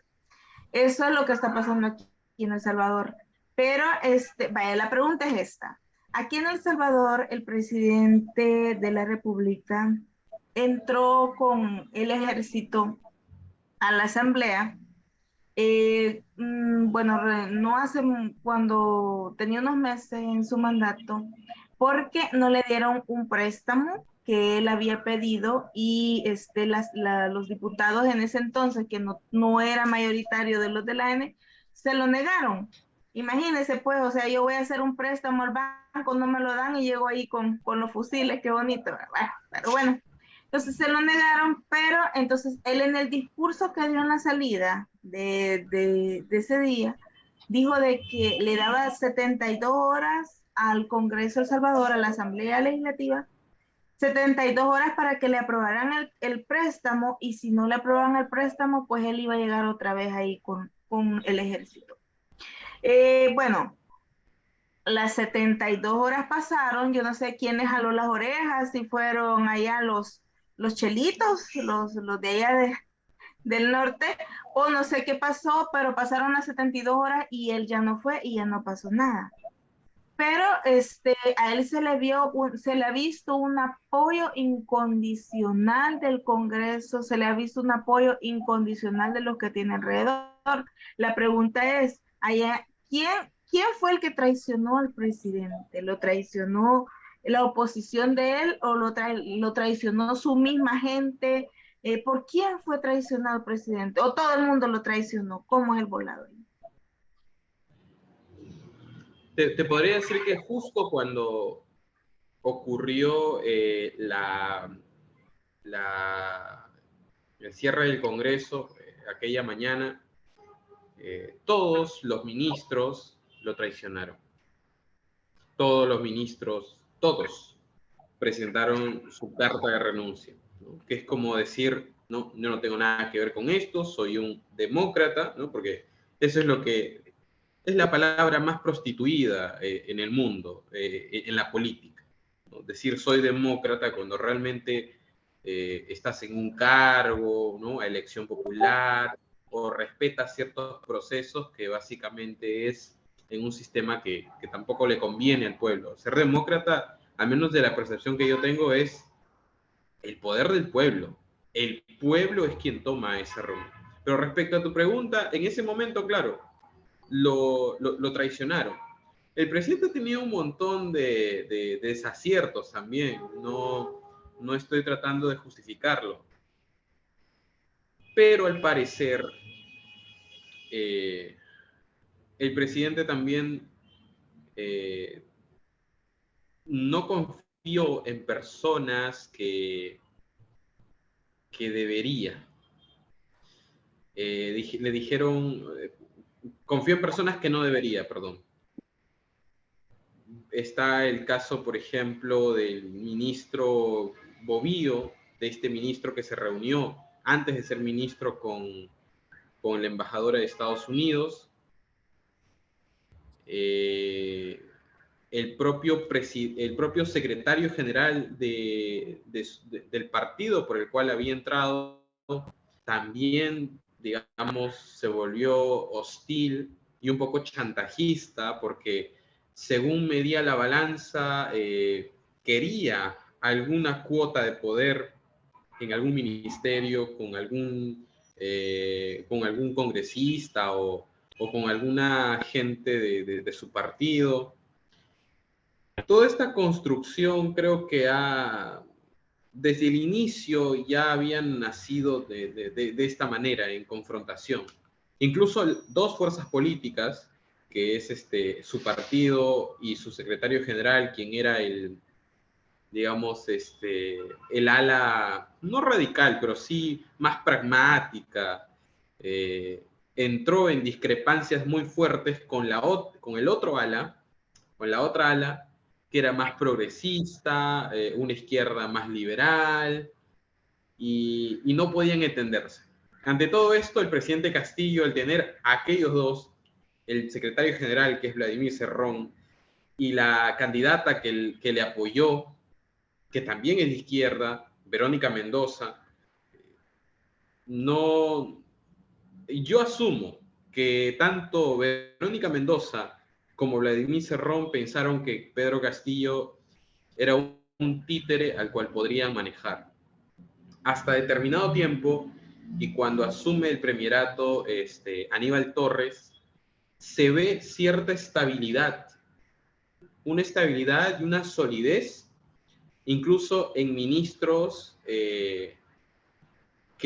Eso es lo que está pasando aquí en El Salvador. Pero vaya, la pregunta es esta. Aquí en El Salvador, el presidente de la República entró con el ejército a la asamblea. Bueno, no hace, cuando tenía unos meses en su mandato, porque no le dieron un préstamo que él había pedido y los diputados en ese entonces, que no era mayoritario de los de la ANE, se lo negaron. Imagínense, pues, o sea, yo voy a hacer un préstamo al banco, no me lo dan y llego ahí con los fusiles, qué bonito, ¿verdad? Pero bueno, entonces se lo negaron, pero entonces él en el discurso que dio en la salida de ese día, dijo de que le daba 72 horas al Congreso de El Salvador, a la Asamblea Legislativa, 72 horas para que le aprobaran el préstamo, y si no le aprobaban el préstamo, pues él iba a llegar otra vez ahí con el ejército. Bueno, las 72 horas pasaron, yo no sé quiénes jaló las orejas, si fueron allá los chelitos, los de allá del norte, o no sé qué pasó, pero pasaron las 72 horas y él ya no fue y ya no pasó nada. Pero a él se le ha visto un apoyo incondicional del Congreso, se le ha visto un apoyo incondicional de los que tiene alrededor. La pregunta es, ¿quién fue el que traicionó al presidente? ¿Lo traicionó la oposición de él o lo traicionó su misma gente? ¿Por quién fue traicionado el presidente? ¿O todo el mundo lo traicionó? ¿Cómo es el volado? Te podría decir que justo cuando ocurrió el cierre del Congreso, aquella mañana, todos los ministros lo traicionaron. Todos los ministros, todos. presentaron su carta de renuncia, ¿no? Que es como decir, no, yo no tengo nada que ver con esto, soy un demócrata, ¿no? Porque eso es lo que es la palabra más prostituida en el mundo, en la política, ¿no? Decir soy demócrata cuando realmente estás en un cargo, ¿no? A elección popular, o respetas ciertos procesos que básicamente es en un sistema que tampoco le conviene al pueblo. Ser demócrata, al menos de la percepción que yo tengo, es el poder del pueblo. El pueblo es quien toma ese rumbo. Pero respecto a tu pregunta, en ese momento, claro, lo traicionaron. El presidente ha tenido un montón de desaciertos también, no estoy tratando de justificarlo, pero al parecer el presidente también no confió en personas que debería. Le dijeron, confió en personas que no debería, perdón. Está el caso, por ejemplo, del ministro Bovío, de este ministro que se reunió antes de ser ministro con la embajadora de Estados Unidos. El propio secretario general del partido por el cual había entrado también, digamos, se volvió hostil y un poco chantajista porque, según medía la balanza, quería alguna cuota de poder en algún ministerio con algún congresista o con alguna gente de su partido. Toda esta construcción creo que desde el inicio ya habían nacido de esta manera, en confrontación. Incluso dos fuerzas políticas, que es su partido y su secretario general, quien era digamos, el ala, no radical, pero sí más pragmática, entró en discrepancias muy fuertes con la otra ala, que era más progresista, una izquierda más liberal, y no podían entenderse. Ante todo esto, el presidente Castillo, al tener a aquellos dos, el secretario general, que es Vladimir Cerrón, y la candidata que le apoyó, que también es de izquierda, Verónica Mendoza, yo asumo que tanto Verónica Mendoza como Vladimir Cerrón pensaron que Pedro Castillo era un títere al cual podrían manejar. Hasta determinado tiempo, y cuando asume el premierato Aníbal Torres, se ve cierta estabilidad, una estabilidad y una solidez, incluso en ministros que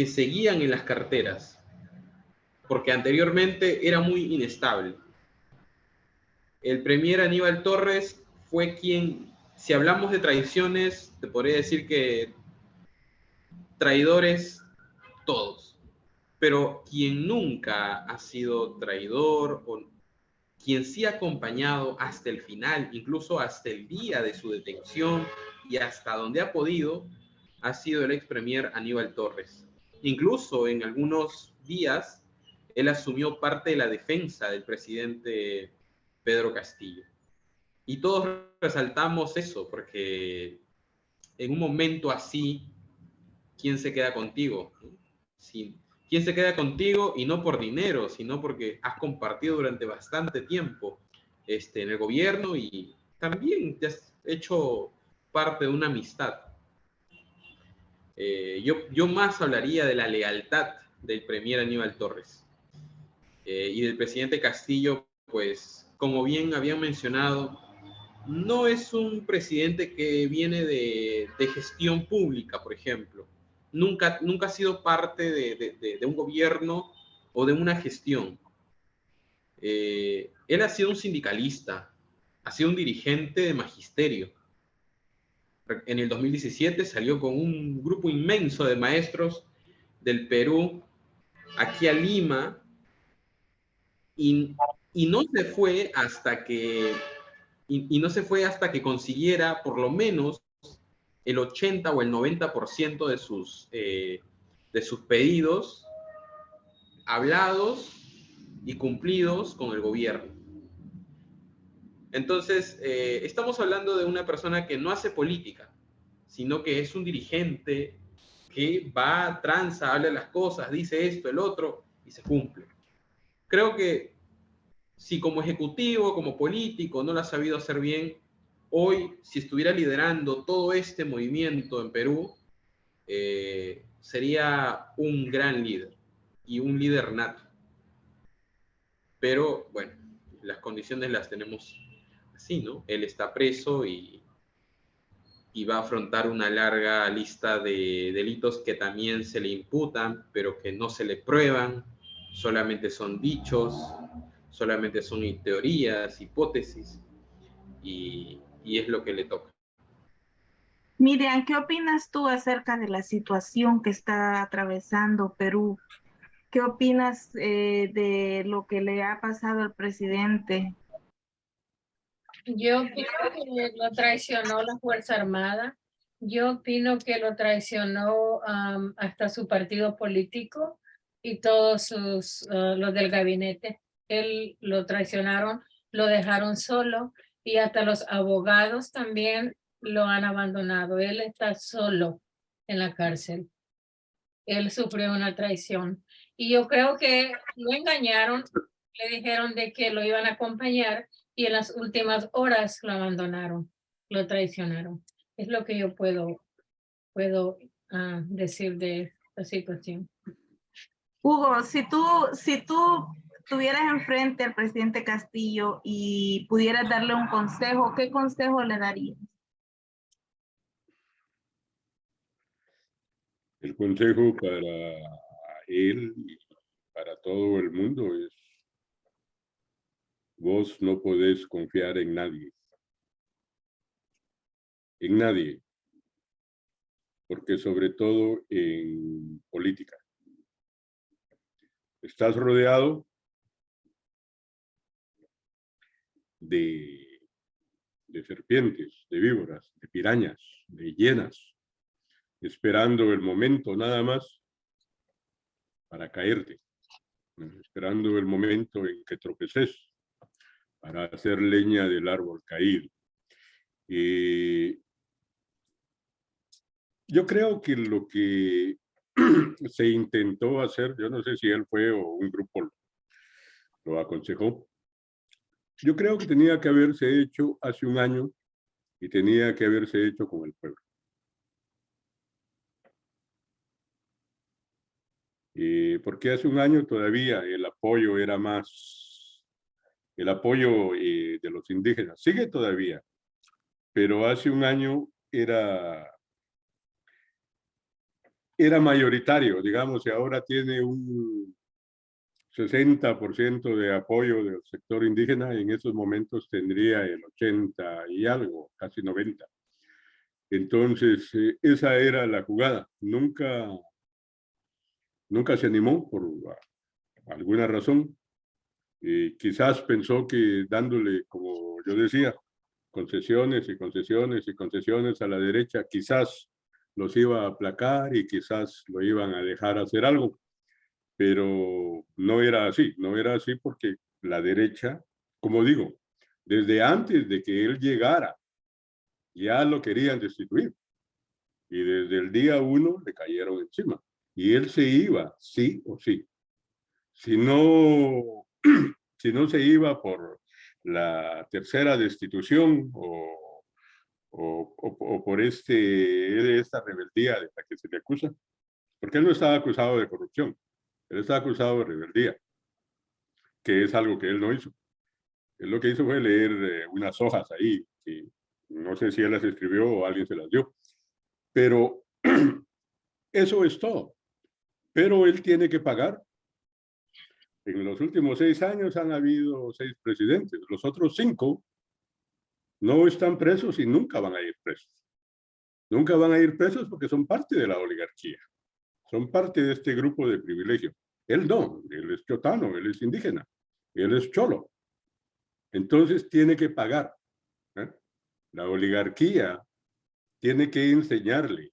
seguían en las carteras, porque anteriormente era muy inestable. El premier Aníbal Torres fue quien, si hablamos de traiciones, te podría decir que traidores todos, pero quien nunca ha sido traidor, o quien sí ha acompañado hasta el final, incluso hasta el día de su detención y hasta donde ha podido, ha sido el ex premier Aníbal Torres. Incluso en algunos días, él asumió parte de la defensa del presidente Pedro Castillo. Y todos resaltamos eso, porque en un momento así, ¿quién se queda contigo? ¿Quién se queda contigo? Y no por dinero, sino porque has compartido durante bastante tiempo en el gobierno y también te has hecho parte de una amistad. Yo más hablaría de la lealtad del premier Aníbal Torres y del presidente Castillo, pues como bien habían mencionado, no es un presidente que viene de gestión pública, por ejemplo. Nunca ha sido parte de un gobierno o de una gestión. Él ha sido un sindicalista, ha sido un dirigente de magisterio. En el 2017 salió con un grupo inmenso de maestros del Perú aquí a Lima y no se fue hasta que consiguiera por lo menos el 80 o el 90% de sus pedidos hablados y cumplidos con el gobierno. Entonces, estamos hablando de una persona que no hace política, sino que es un dirigente que va, tranza, habla las cosas, dice esto, el otro, y se cumple. Creo que si como ejecutivo, como político, no lo ha sabido hacer bien, hoy, si estuviera liderando todo este movimiento en Perú, sería un gran líder y un líder nato. Pero, bueno, las condiciones las tenemos así, ¿no? Él está preso y va a afrontar una larga lista de delitos que también se le imputan, pero que no se le prueban, solamente son dichos, solamente son teorías, hipótesis, y es lo que le toca. Miriam, ¿qué opinas tú acerca de la situación que está atravesando Perú? ¿Qué opinas de lo que le ha pasado al presidente? Yo opino que lo traicionó la Fuerza Armada. Yo opino que lo traicionó hasta su partido político y todos los del gabinete. Él lo traicionaron, lo dejaron solo y hasta los abogados también lo han abandonado. Él está solo en la cárcel. Él sufrió una traición. Y yo creo que lo engañaron, le dijeron de que lo iban a acompañar y en las últimas horas lo abandonaron, lo traicionaron. Es lo que yo puedo decir de esta situación. Hugo, si tú tuvieras enfrente al presidente Castillo y pudieras darle un consejo, ¿qué consejo le darías? El consejo para él y para todo el mundo es: vos no podés confiar en nadie. En nadie. Porque sobre todo en política. Estás rodeado de serpientes, de víboras, de pirañas, de hienas, esperando el momento nada más para caerte, esperando el momento en que tropeces para hacer leña del árbol caído. Yo creo que lo que se intentó hacer, yo no sé si él fue o un grupo lo aconsejó, yo creo que tenía que haberse hecho hace un año y tenía que haberse hecho con el pueblo. Porque hace un año todavía el apoyo era más, el apoyo de los indígenas, sigue todavía, pero hace un año era mayoritario, digamos, y ahora tiene un 60% de apoyo del sector indígena, y en esos momentos tendría el 80 y algo, casi 90. Entonces, esa era la jugada. Nunca se animó por alguna razón. Quizás pensó que dándole, como yo decía, concesiones y concesiones y concesiones a la derecha, quizás los iba a aplacar y quizás lo iban a dejar hacer algo. Pero no era así porque la derecha, como digo, desde antes de que él llegara, ya lo querían destituir. Y desde el día 1 le cayeron encima. Y él se iba, sí o sí. Si no se iba por la tercera destitución o por esta rebeldía de la que se le acusa, porque él no estaba acusado de corrupción, él estaba acusado de rebeldía, que es algo que él no hizo. Él lo que hizo fue leer unas hojas ahí, que no sé si él las escribió o alguien se las dio, pero eso es todo. Pero él tiene que pagar. En los últimos 6 años han habido 6 presidentes. Los otros 5 no están presos y nunca van a ir presos. Nunca van a ir presos porque son parte de la oligarquía. Son parte de este grupo de privilegio. Él no, él es chotano, él es indígena, él es cholo. Entonces tiene que pagar. La oligarquía tiene que enseñarle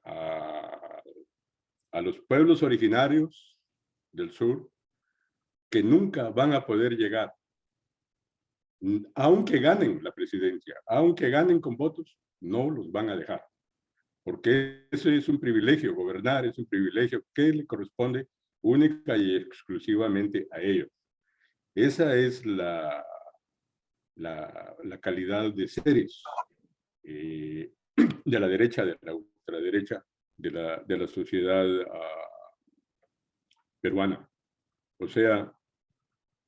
a los pueblos originarios del sur que nunca van a poder llegar, aunque ganen la presidencia, aunque ganen con votos, no los van a dejar, porque ese es un privilegio, gobernar es un privilegio que le corresponde única y exclusivamente a ellos. Esa es la calidad de seres de la derecha, de la ultraderecha, de la sociedad peruana. O sea,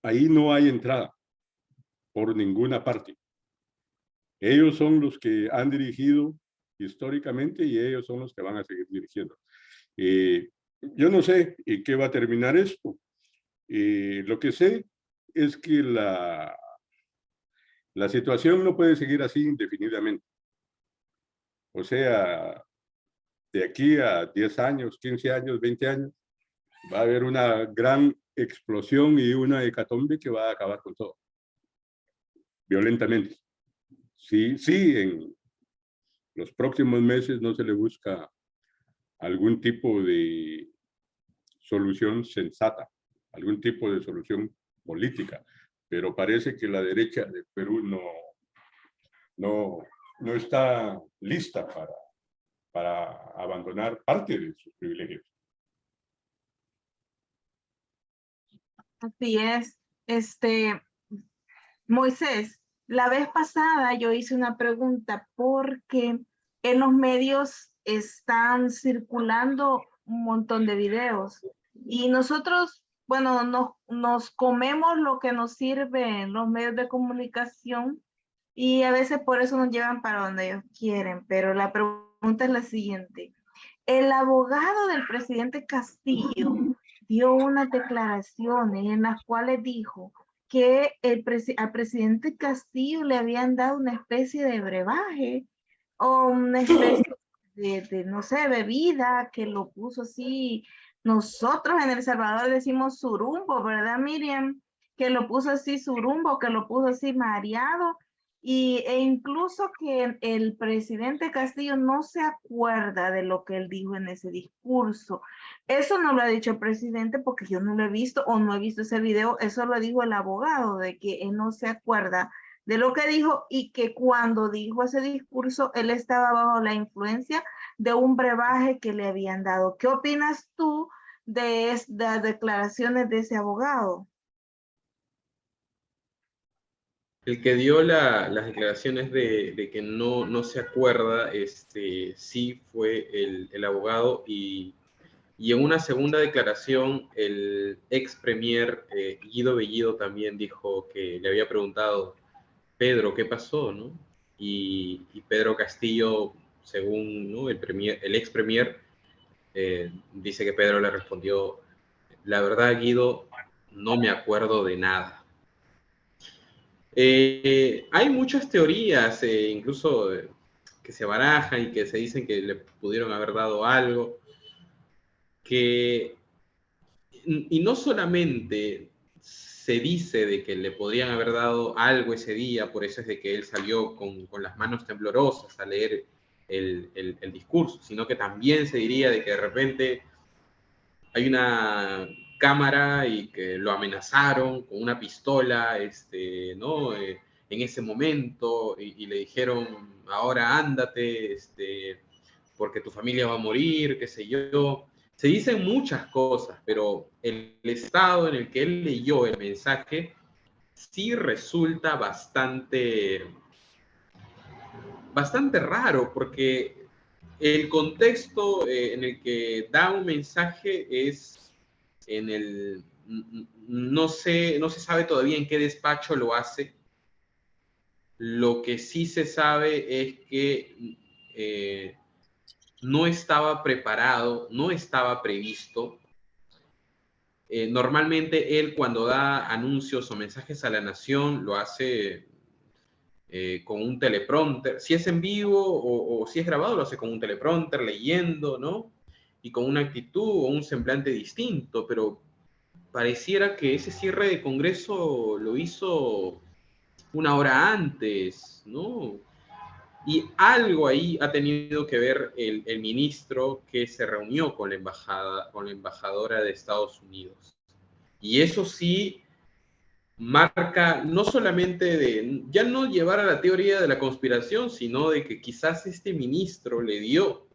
ahí no hay entrada por ninguna parte. Ellos son los que han dirigido históricamente y ellos son los que van a seguir dirigiendo. Yo no sé en qué va a terminar esto. Lo que sé es que la situación no puede seguir así indefinidamente. O sea, de aquí a 10 años, 15 años, 20 años, va a haber una gran explosión y una hecatombe que va a acabar con todo, violentamente. Sí, en los próximos meses no se le busca algún tipo de solución sensata, algún tipo de solución política, pero parece que la derecha de Perú no está lista para abandonar parte de sus privilegios. Así es. Moisés, la vez pasada yo hice una pregunta porque en los medios están circulando un montón de videos y nosotros, bueno, nos comemos lo que nos sirve en los medios de comunicación y a veces por eso nos llevan para donde ellos quieren, pero la pregunta es la siguiente. El abogado del presidente Castillo dio unas declaraciones en las cuales dijo que al presidente Castillo le habían dado una especie de brebaje o una especie de, no sé, bebida que lo puso así. Nosotros en El Salvador decimos surumbo, ¿verdad, Miriam? Que lo puso así surumbo, que lo puso así mareado. E incluso que el presidente Castillo no se acuerda de lo que él dijo en ese discurso. Eso no lo ha dicho el presidente porque yo no lo he visto o no he visto ese video. Eso lo dijo el abogado, de que él no se acuerda de lo que dijo y que cuando dijo ese discurso él estaba bajo la influencia de un brebaje que le habían dado. ¿Qué opinas tú de estas declaraciones de ese abogado? El que dio las declaraciones de que no se acuerda, sí fue el abogado, y en una segunda declaración el ex premier Guido Bellido también dijo que le había preguntado, Pedro, ¿qué pasó? ¿No? Y Pedro Castillo, según, ¿no?, el ex premier, dice que Pedro le respondió, la verdad, Guido, no me acuerdo de nada. Hay muchas teorías, incluso que se barajan y que se dicen que le pudieron haber dado algo, y no solamente se dice de que le podrían haber dado algo ese día, por eso es de que él salió con las manos temblorosas a leer el discurso, sino que también se diría de que de repente hay una cámara y que lo amenazaron con una pistola, ¿no? En ese momento, y le dijeron, ahora ándate, porque tu familia va a morir, qué sé yo. Se dicen muchas cosas, pero el estado en el que él leyó el mensaje sí resulta bastante raro, porque el contexto en el que da un mensaje es en el... No se sabe todavía en qué despacho lo hace. Lo que sí se sabe es que no estaba preparado, no estaba previsto. Normalmente él, cuando da anuncios o mensajes a la nación, lo hace con un teleprompter. Si es en vivo o si es grabado, lo hace con un teleprompter, leyendo, ¿no? Y con una actitud o un semblante distinto, pero pareciera que ese cierre de Congreso lo hizo una hora antes, ¿no? Y algo ahí ha tenido que ver el ministro que se reunió con la embajadora de Estados Unidos. Y eso sí marca no solamente de, ya no llevar a la teoría de la conspiración, sino de que quizás este ministro le dio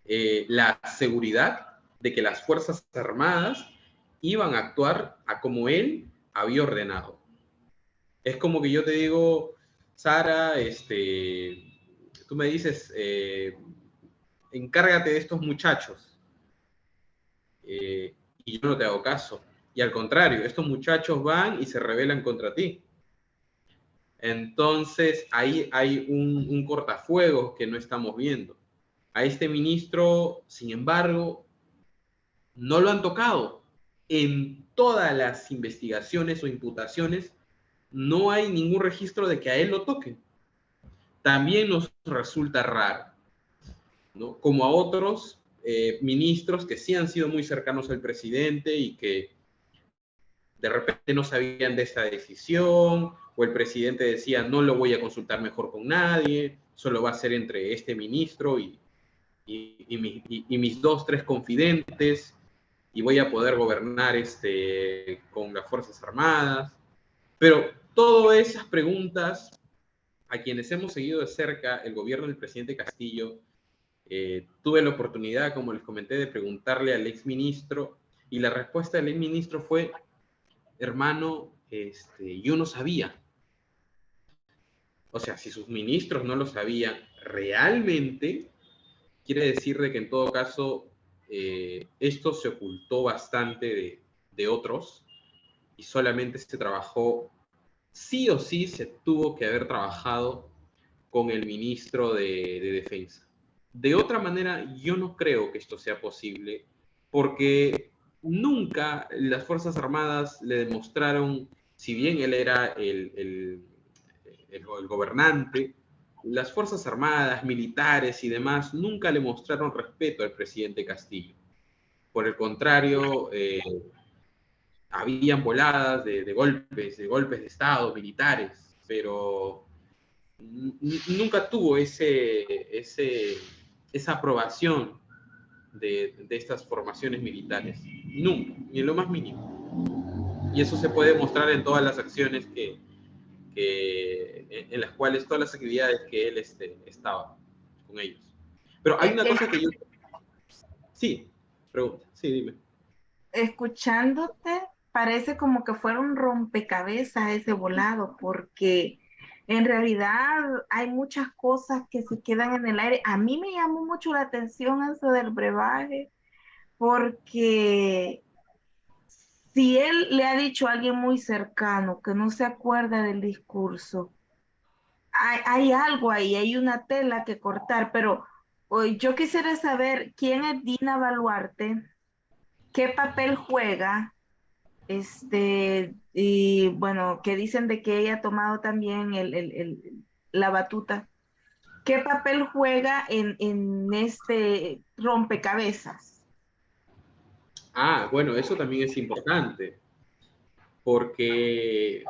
la seguridad de que las Fuerzas Armadas iban a actuar a como él había ordenado. Es como que yo te digo, Sara, tú me dices, encárgate de estos muchachos, y yo no te hago caso. Y al contrario, estos muchachos van y se rebelan contra ti. Entonces, ahí hay un cortafuegos que no estamos viendo. A este ministro, sin embargo, no lo han tocado. En todas las investigaciones o imputaciones, no hay ningún registro de que a él lo toquen. También nos resulta raro, ¿no? Como a otros ministros que sí han sido muy cercanos al presidente y que de repente no sabían de esta decisión, o el presidente decía, no lo voy a consultar mejor con nadie, solo va a ser entre este ministro y mis 2, 3 confidentes, y voy a poder gobernar con las Fuerzas Armadas. Pero todas esas preguntas, a quienes hemos seguido de cerca el gobierno del presidente Castillo, tuve la oportunidad, como les comenté, de preguntarle al exministro, y la respuesta del exministro fue, hermano, yo no sabía. O sea, si sus ministros no lo sabían realmente, quiere decir de que en todo caso esto se ocultó bastante de otros y solamente se trabajó, sí o sí se tuvo que haber trabajado con el ministro de Defensa. De otra manera, yo no creo que esto sea posible, porque nunca las Fuerzas Armadas le demostraron, si bien él era el gobernante, las Fuerzas Armadas, militares y demás nunca le mostraron respeto al presidente Castillo. Por el contrario, habían voladas de golpes de Estado, militares, pero nunca tuvo esa aprobación de estas formaciones militares. Nunca, ni en lo más mínimo. Y eso se puede mostrar en todas las acciones en las cuales, todas las actividades que él estaba con ellos. Pero hay una cosa que yo... Sí, pregunta. Sí, dime. Escuchándote, parece como que fuera un rompecabezas ese volado, porque en realidad hay muchas cosas que se quedan en el aire. A mí me llamó mucho la atención eso del brebaje, porque si él le ha dicho a alguien muy cercano que no se acuerda del discurso, hay algo ahí, hay una tela que cortar, pero hoy yo quisiera saber quién es Dina Boluarte, qué papel juega, y bueno, que dicen de que ella ha tomado también la batuta. ¿Qué papel juega en este rompecabezas? Ah, bueno, eso también es importante, porque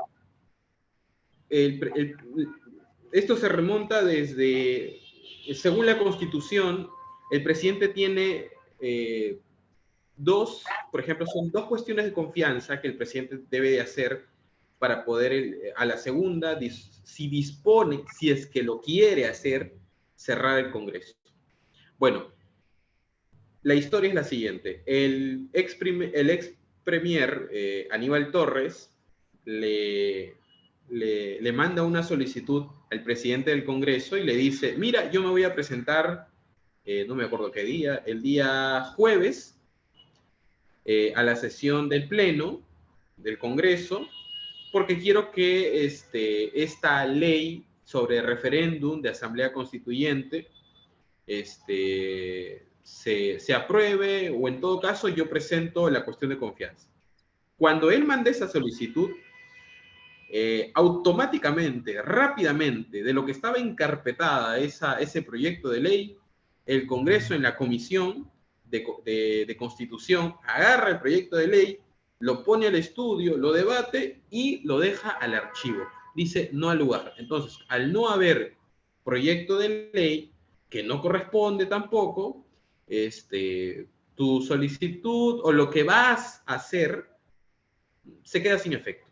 esto se remonta desde, según la Constitución, el presidente tiene por ejemplo, son 2 cuestiones de confianza que el presidente debe de hacer para poder, a la segunda, si dispone, si es que lo quiere hacer, cerrar el Congreso. Bueno, la historia es la siguiente. El ex premier Aníbal Torres le manda una solicitud al presidente del Congreso y le dice, mira, yo me voy a presentar, no me acuerdo qué día, el día jueves, a la sesión del Pleno del Congreso, porque quiero que esta ley sobre referéndum de Asamblea Constituyente se apruebe, o en todo caso yo presento la cuestión de confianza. Cuando él manda esa solicitud, automáticamente, rápidamente, de lo que estaba encarpetada ese proyecto de ley, el Congreso en la Comisión de Constitución agarra el proyecto de ley, lo pone al estudio, lo debate y lo deja al archivo. Dice no al lugar. Entonces, al no haber proyecto de ley que no corresponde tampoco, tu solicitud o lo que vas a hacer se queda sin efecto.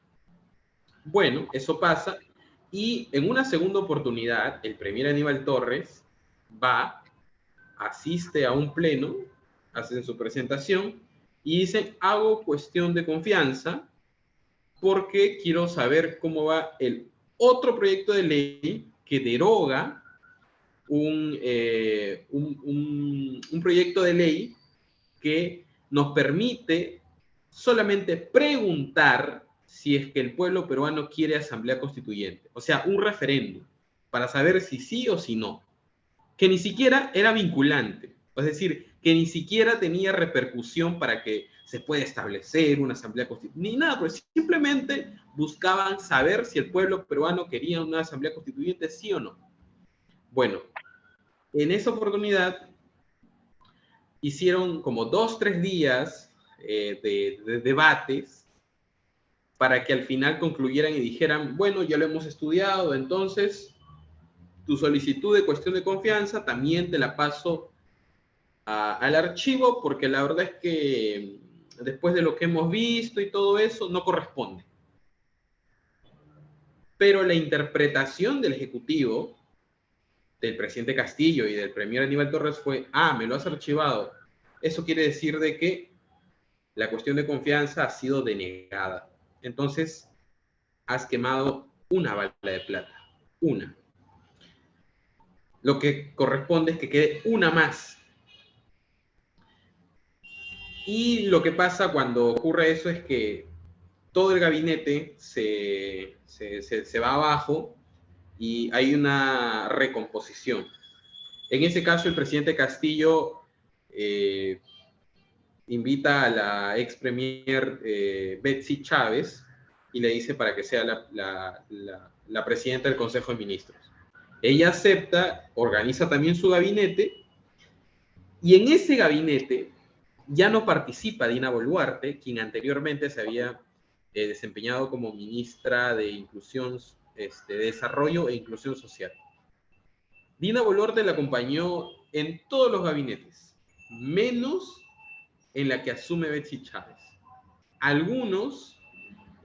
Bueno, eso pasa y en una segunda oportunidad el premier Aníbal Torres asiste a un pleno, hacen su presentación y dicen, hago cuestión de confianza porque quiero saber cómo va el otro proyecto de ley que deroga un proyecto de ley que nos permite solamente preguntar si es que el pueblo peruano quiere asamblea constituyente. O sea, un referéndum para saber si sí o si no. Que ni siquiera era vinculante. Es decir, que ni siquiera tenía repercusión para que se pueda establecer una asamblea constituyente, ni nada, pues simplemente buscaban saber si el pueblo peruano quería una asamblea constituyente, sí o no. Bueno, en esa oportunidad hicieron como 2-3 días de debates para que al final concluyeran y dijeran, bueno, ya lo hemos estudiado, entonces tu solicitud de cuestión de confianza también te la paso al archivo, porque la verdad es que después de lo que hemos visto y todo eso, no corresponde. Pero la interpretación del Ejecutivo, del presidente Castillo y del premier Aníbal Torres fue, me lo has archivado. Eso quiere decir de que la cuestión de confianza ha sido denegada. Entonces, has quemado una bala de plata. Una. Lo que corresponde es que quede una más. Y lo que pasa cuando ocurre eso es que todo el gabinete se va abajo y hay una recomposición. En ese caso, el presidente Castillo invita a la ex premier Betsy Chávez y le dice para que sea la presidenta del Consejo de Ministros. Ella acepta, organiza también su gabinete y en ese gabinete ya no participa Dina Boluarte, quien anteriormente se había desempeñado como ministra de Inclusión, de Desarrollo e Inclusión Social. Dina Boluarte la acompañó en todos los gabinetes, menos en la que asume Betsy Chávez. Algunos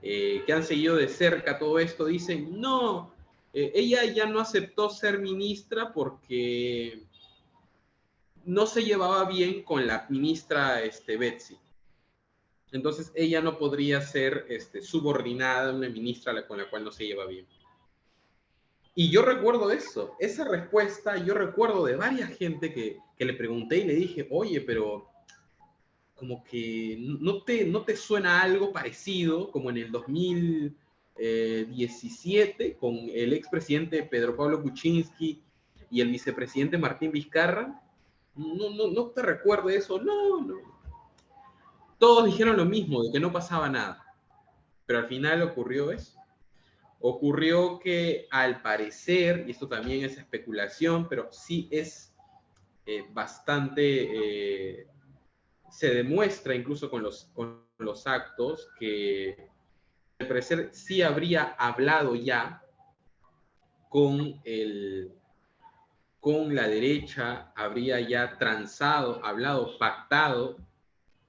que han seguido de cerca todo esto dicen, no, ella ya no aceptó ser ministra porque no se llevaba bien con la ministra Betsy. Entonces ella no podría ser subordinada a una ministra con la cual no se lleva bien. Y yo recuerdo eso, esa respuesta, yo recuerdo de varias gente que le pregunté y le dije, oye, pero como que no te suena algo parecido como en el 2017 con el expresidente Pedro Pablo Kuczynski y el vicepresidente Martín Vizcarra. No te recuerdo eso, no. Todos dijeron lo mismo, de que no pasaba nada. Pero al final ocurrió eso. Ocurrió que al parecer, y esto también es especulación, pero sí es bastante, se demuestra incluso con los actos que al parecer sí habría hablado ya con la derecha, habría ya transado, hablado, pactado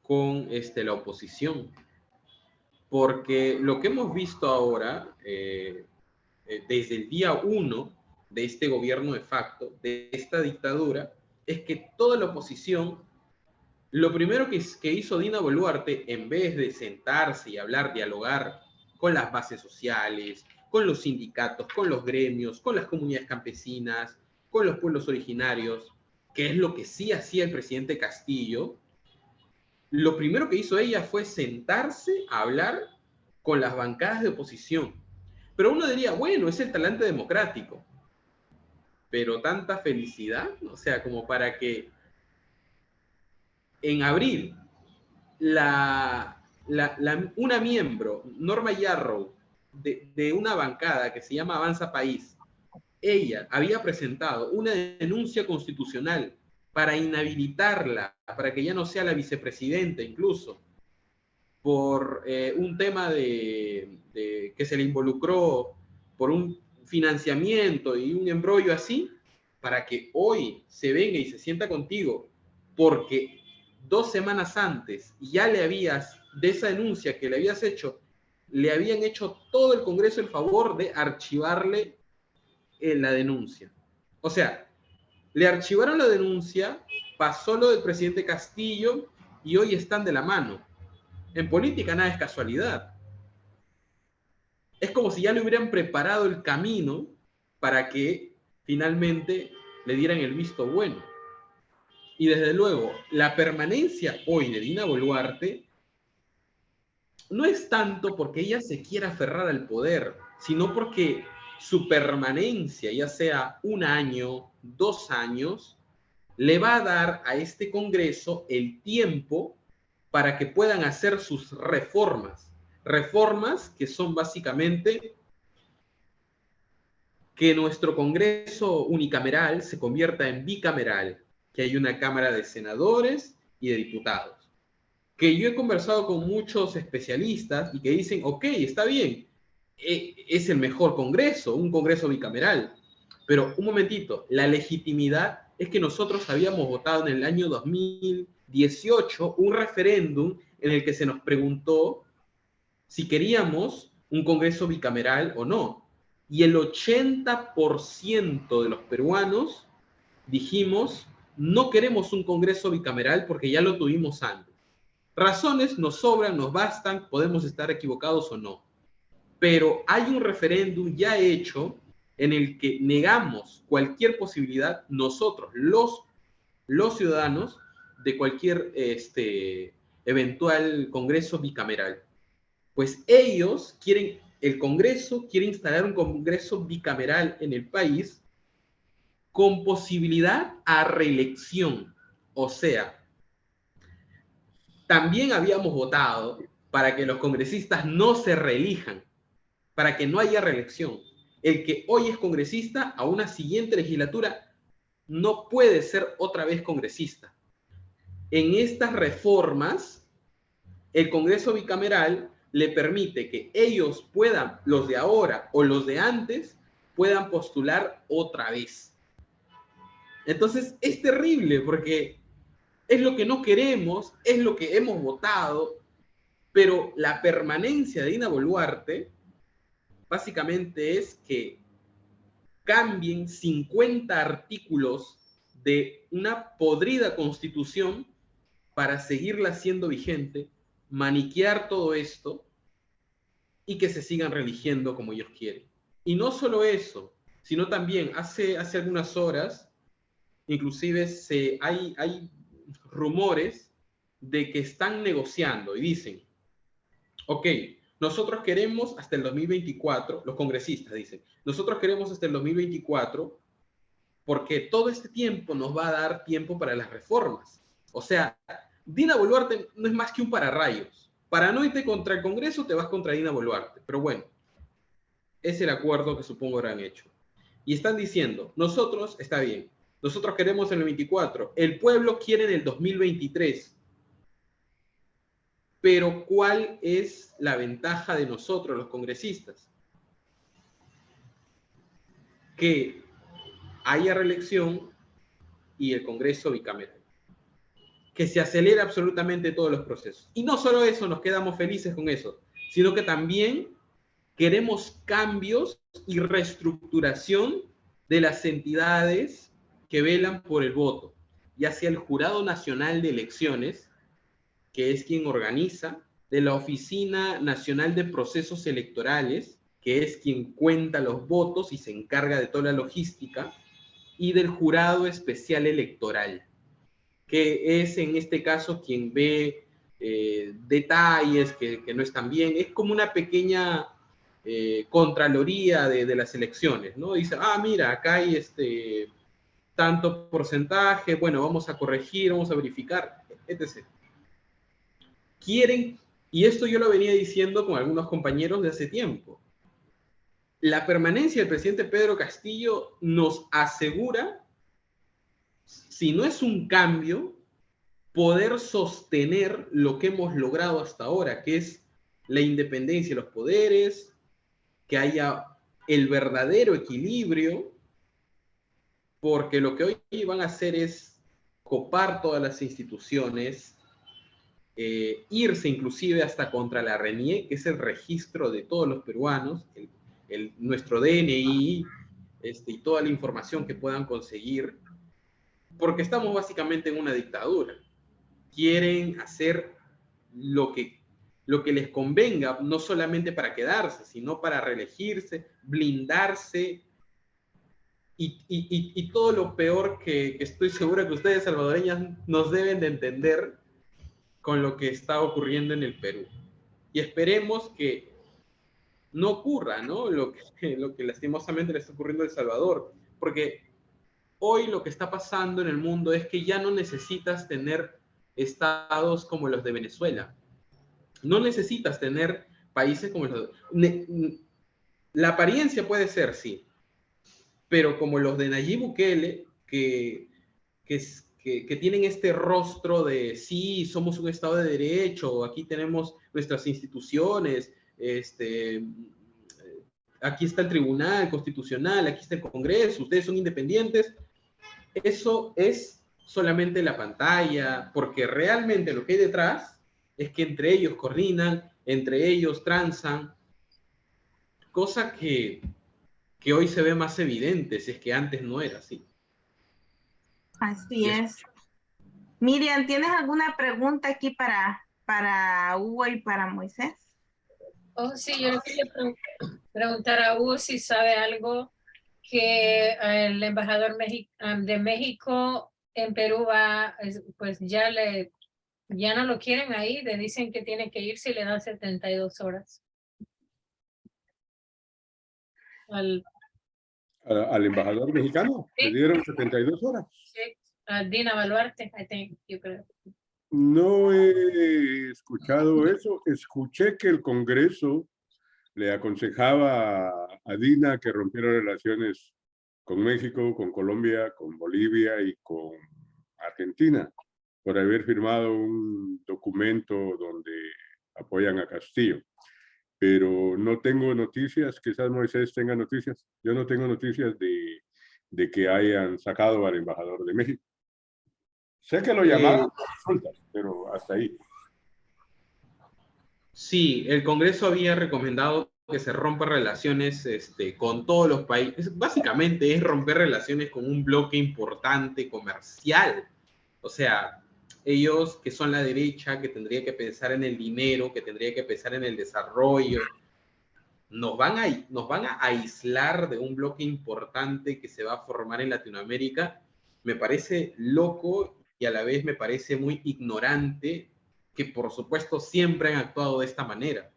con la oposición. Porque lo que hemos visto ahora, desde el día 1 de este gobierno de facto, de esta dictadura, es que toda la oposición, lo primero que hizo Dina Boluarte, en vez de sentarse y hablar, dialogar con las bases sociales, con los sindicatos, con los gremios, con las comunidades campesinas, con los pueblos originarios, que es lo que sí hacía el presidente Castillo, lo primero que hizo ella fue sentarse a hablar con las bancadas de oposición. Pero uno diría, bueno, es el talante democrático. Pero tanta felicidad, o sea, como para que en abril una miembro, Norma Yarrow, de una bancada que se llama Avanza País, ella había presentado una denuncia constitucional para inhabilitarla, para que ya no sea la vicepresidenta incluso, por un tema que se le involucró por un financiamiento y un embrollo así para que hoy se venga y se sienta contigo, porque 2 semanas antes ya le habías, de esa denuncia que le habías hecho, le habían hecho todo el Congreso el favor de archivarle la denuncia. O sea, le archivaron la denuncia, pasó lo del presidente Castillo y hoy están de la mano. En política nada es casualidad. Es como si ya le hubieran preparado el camino para que finalmente le dieran el visto bueno. Y desde luego, la permanencia hoy de Dina Boluarte no es tanto porque ella se quiera aferrar al poder, sino porque su permanencia, ya sea 1 año, 2 años, le va a dar a este Congreso el tiempo para que puedan hacer sus reformas. Reformas que son básicamente que nuestro Congreso unicameral se convierta en bicameral, que hay una Cámara de Senadores y de Diputados. Que yo he conversado con muchos especialistas y que dicen, ok, está bien, es el mejor Congreso, un Congreso bicameral, pero un momentito, la legitimidad es que nosotros habíamos votado en el año 2018 un referéndum en el que se nos preguntó si queríamos un Congreso bicameral o no. Y el 80% de los peruanos dijimos, no queremos un Congreso bicameral porque ya lo tuvimos antes. Razones nos sobran, nos bastan, podemos estar equivocados o no. Pero hay un referéndum ya hecho en el que negamos cualquier posibilidad, nosotros, los ciudadanos, de cualquier eventual Congreso bicameral. Pues ellos quieren, el Congreso quiere instalar un Congreso bicameral en el país con posibilidad a reelección. O sea, también habíamos votado para que los congresistas no se reelijan, para que no haya reelección. El que hoy es congresista a una siguiente legislatura no puede ser otra vez congresista. En estas reformas, el Congreso bicameral le permite que ellos puedan, los de ahora o los de antes, puedan postular otra vez. Entonces es terrible porque es lo que no queremos, es lo que hemos votado, pero la permanencia de Dina Boluarte básicamente es que cambien 50 artículos de una podrida constitución para seguirla siendo vigente, maniquear todo esto y que se sigan religiendo como ellos quieren. Y no solo eso, sino también hace algunas horas, inclusive hay rumores de que están negociando y dicen, ok, nosotros queremos hasta el 2024, los congresistas dicen, nosotros queremos hasta el 2024 porque todo este tiempo nos va a dar tiempo para las reformas. O sea, Dina Boluarte no es más que un pararrayos. Para no irte contra el Congreso, te vas contra Dina Boluarte. Pero bueno, es el acuerdo que supongo habrán hecho. Y están diciendo, nosotros, está bien, nosotros queremos en el 24, el pueblo quiere en el 2023. Pero ¿cuál es la ventaja de nosotros, los congresistas? Que haya reelección y el Congreso bicameral. Que se acelere absolutamente todos los procesos. Y no solo eso, nos quedamos felices con eso, sino que también queremos cambios y reestructuración de las entidades que velan por el voto, ya sea el Jurado Nacional de Elecciones, que es quien organiza, de la Oficina Nacional de Procesos Electorales, que es quien cuenta los votos y se encarga de toda la logística, y del Jurado Especial Electoral, que es en este caso quien ve detalles que no están bien. Es como una pequeña contraloría de las elecciones, ¿no? Dice, mira, acá hay tanto porcentaje, bueno, vamos a corregir, vamos a verificar, etc. Quieren, y esto yo lo venía diciendo con algunos compañeros de hace tiempo, la permanencia del presidente Pedro Castillo nos asegura, si no es un cambio, poder sostener lo que hemos logrado hasta ahora, que es la independencia de los poderes, que haya el verdadero equilibrio, porque lo que hoy van a hacer es copar todas las instituciones, irse inclusive hasta contra la RENIE, que es el registro de todos los peruanos, nuestro DNI, y toda la información que puedan conseguir, porque estamos básicamente en una dictadura. Quieren hacer lo que les convenga, no solamente para quedarse, sino para reelegirse, blindarse, y todo lo peor que estoy seguro que ustedes salvadoreñas nos deben de entender con lo que está ocurriendo en el Perú. Y esperemos que no ocurra, ¿no? Lo que lastimosamente le está ocurriendo a El Salvador, porque hoy lo que está pasando en el mundo es que ya no necesitas tener estados como los de Venezuela. No necesitas tener países como los de... La apariencia puede ser, sí, pero como los de Nayib Bukele, que tienen este rostro de sí, somos un Estado de Derecho, aquí tenemos nuestras instituciones, aquí está el Tribunal Constitucional, aquí está el Congreso, ustedes son independientes. Eso es solamente la pantalla, porque realmente lo que hay detrás es que entre ellos coordinan, entre ellos transan, cosa que hoy se ve más evidente, si es que antes no era así. Así es. Miriam, ¿tienes alguna pregunta aquí para Hugo y para Moisés? Oh, sí, yo le quería preguntar a Hugo si sabe algo que el embajador de México en Perú pues ya no lo quieren ahí, le dicen que tiene que irse y le dan 72 horas. Al embajador mexicano Sí. le dieron 72 horas. Sí, a Dina Boluarte, yo creo. No he escuchado eso. Escuché que el Congreso le aconsejaba a Dina que rompiera relaciones con México, con Colombia, con Bolivia y con Argentina, por haber firmado un documento donde apoyan a Castillo. Pero no tengo noticias, quizás Moisés tenga noticias. Yo no tengo noticias de que hayan sacado al embajador de México. Sé que lo llamaron a consultas, pero hasta ahí. Sí, el Congreso había recomendado que se rompa relaciones con todos los países. Básicamente es romper relaciones con un bloque importante comercial. O sea, ellos que son la derecha, que tendría que pensar en el dinero, que tendría que pensar en el desarrollo, nos van a aislar de un bloque importante que se va a formar en Latinoamérica. Me parece loco y a la vez me parece muy ignorante, que por supuesto siempre han actuado de esta manera.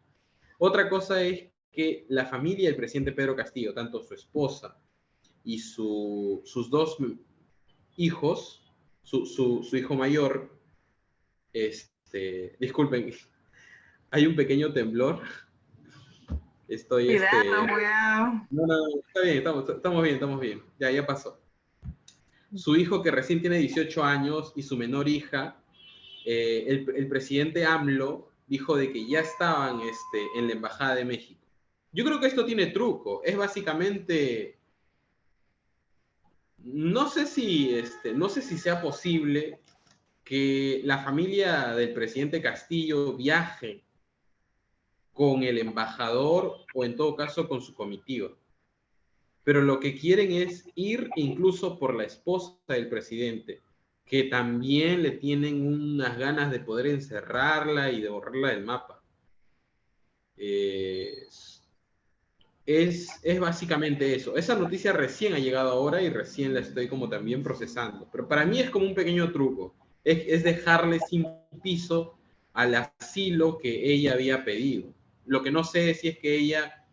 Otra cosa es que la familia del presidente Pedro Castillo, tanto su esposa y sus dos hijos, su hijo mayor, disculpen, hay un pequeño temblor. Cuidado. No, está bien, estamos bien, ya pasó. Su hijo, que recién tiene 18 años, y su menor hija, el presidente AMLO dijo de que ya estaban en la Embajada de México. Yo creo que esto tiene truco, es básicamente, no sé si sea posible que la familia del presidente Castillo viaje con el embajador o en todo caso con su comitiva. Pero lo que quieren es ir incluso por la esposa del presidente, que también le tienen unas ganas de poder encerrarla y de borrarla del mapa. Es básicamente eso. Esa noticia recién ha llegado ahora y recién la estoy como también procesando. Pero para mí es como un pequeño truco. Es dejarle sin piso al asilo que ella había pedido. Lo que no sé es si es que ella,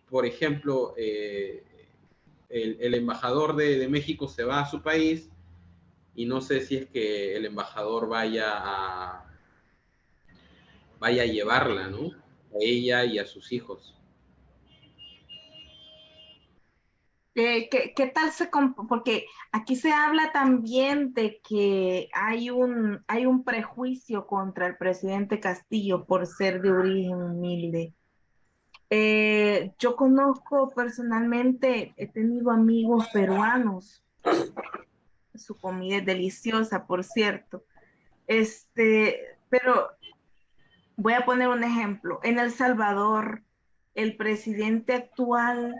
por ejemplo, el embajador de México se va a su país y no sé si es que el embajador vaya a llevarla, ¿no? A ella y a sus hijos. ¿Qué tal porque aquí se habla también de que hay un prejuicio contra el presidente Castillo por ser de origen humilde. Yo conozco personalmente, he tenido amigos peruanos. Su comida es deliciosa, por cierto. Pero voy a poner un ejemplo. En El Salvador, el presidente actual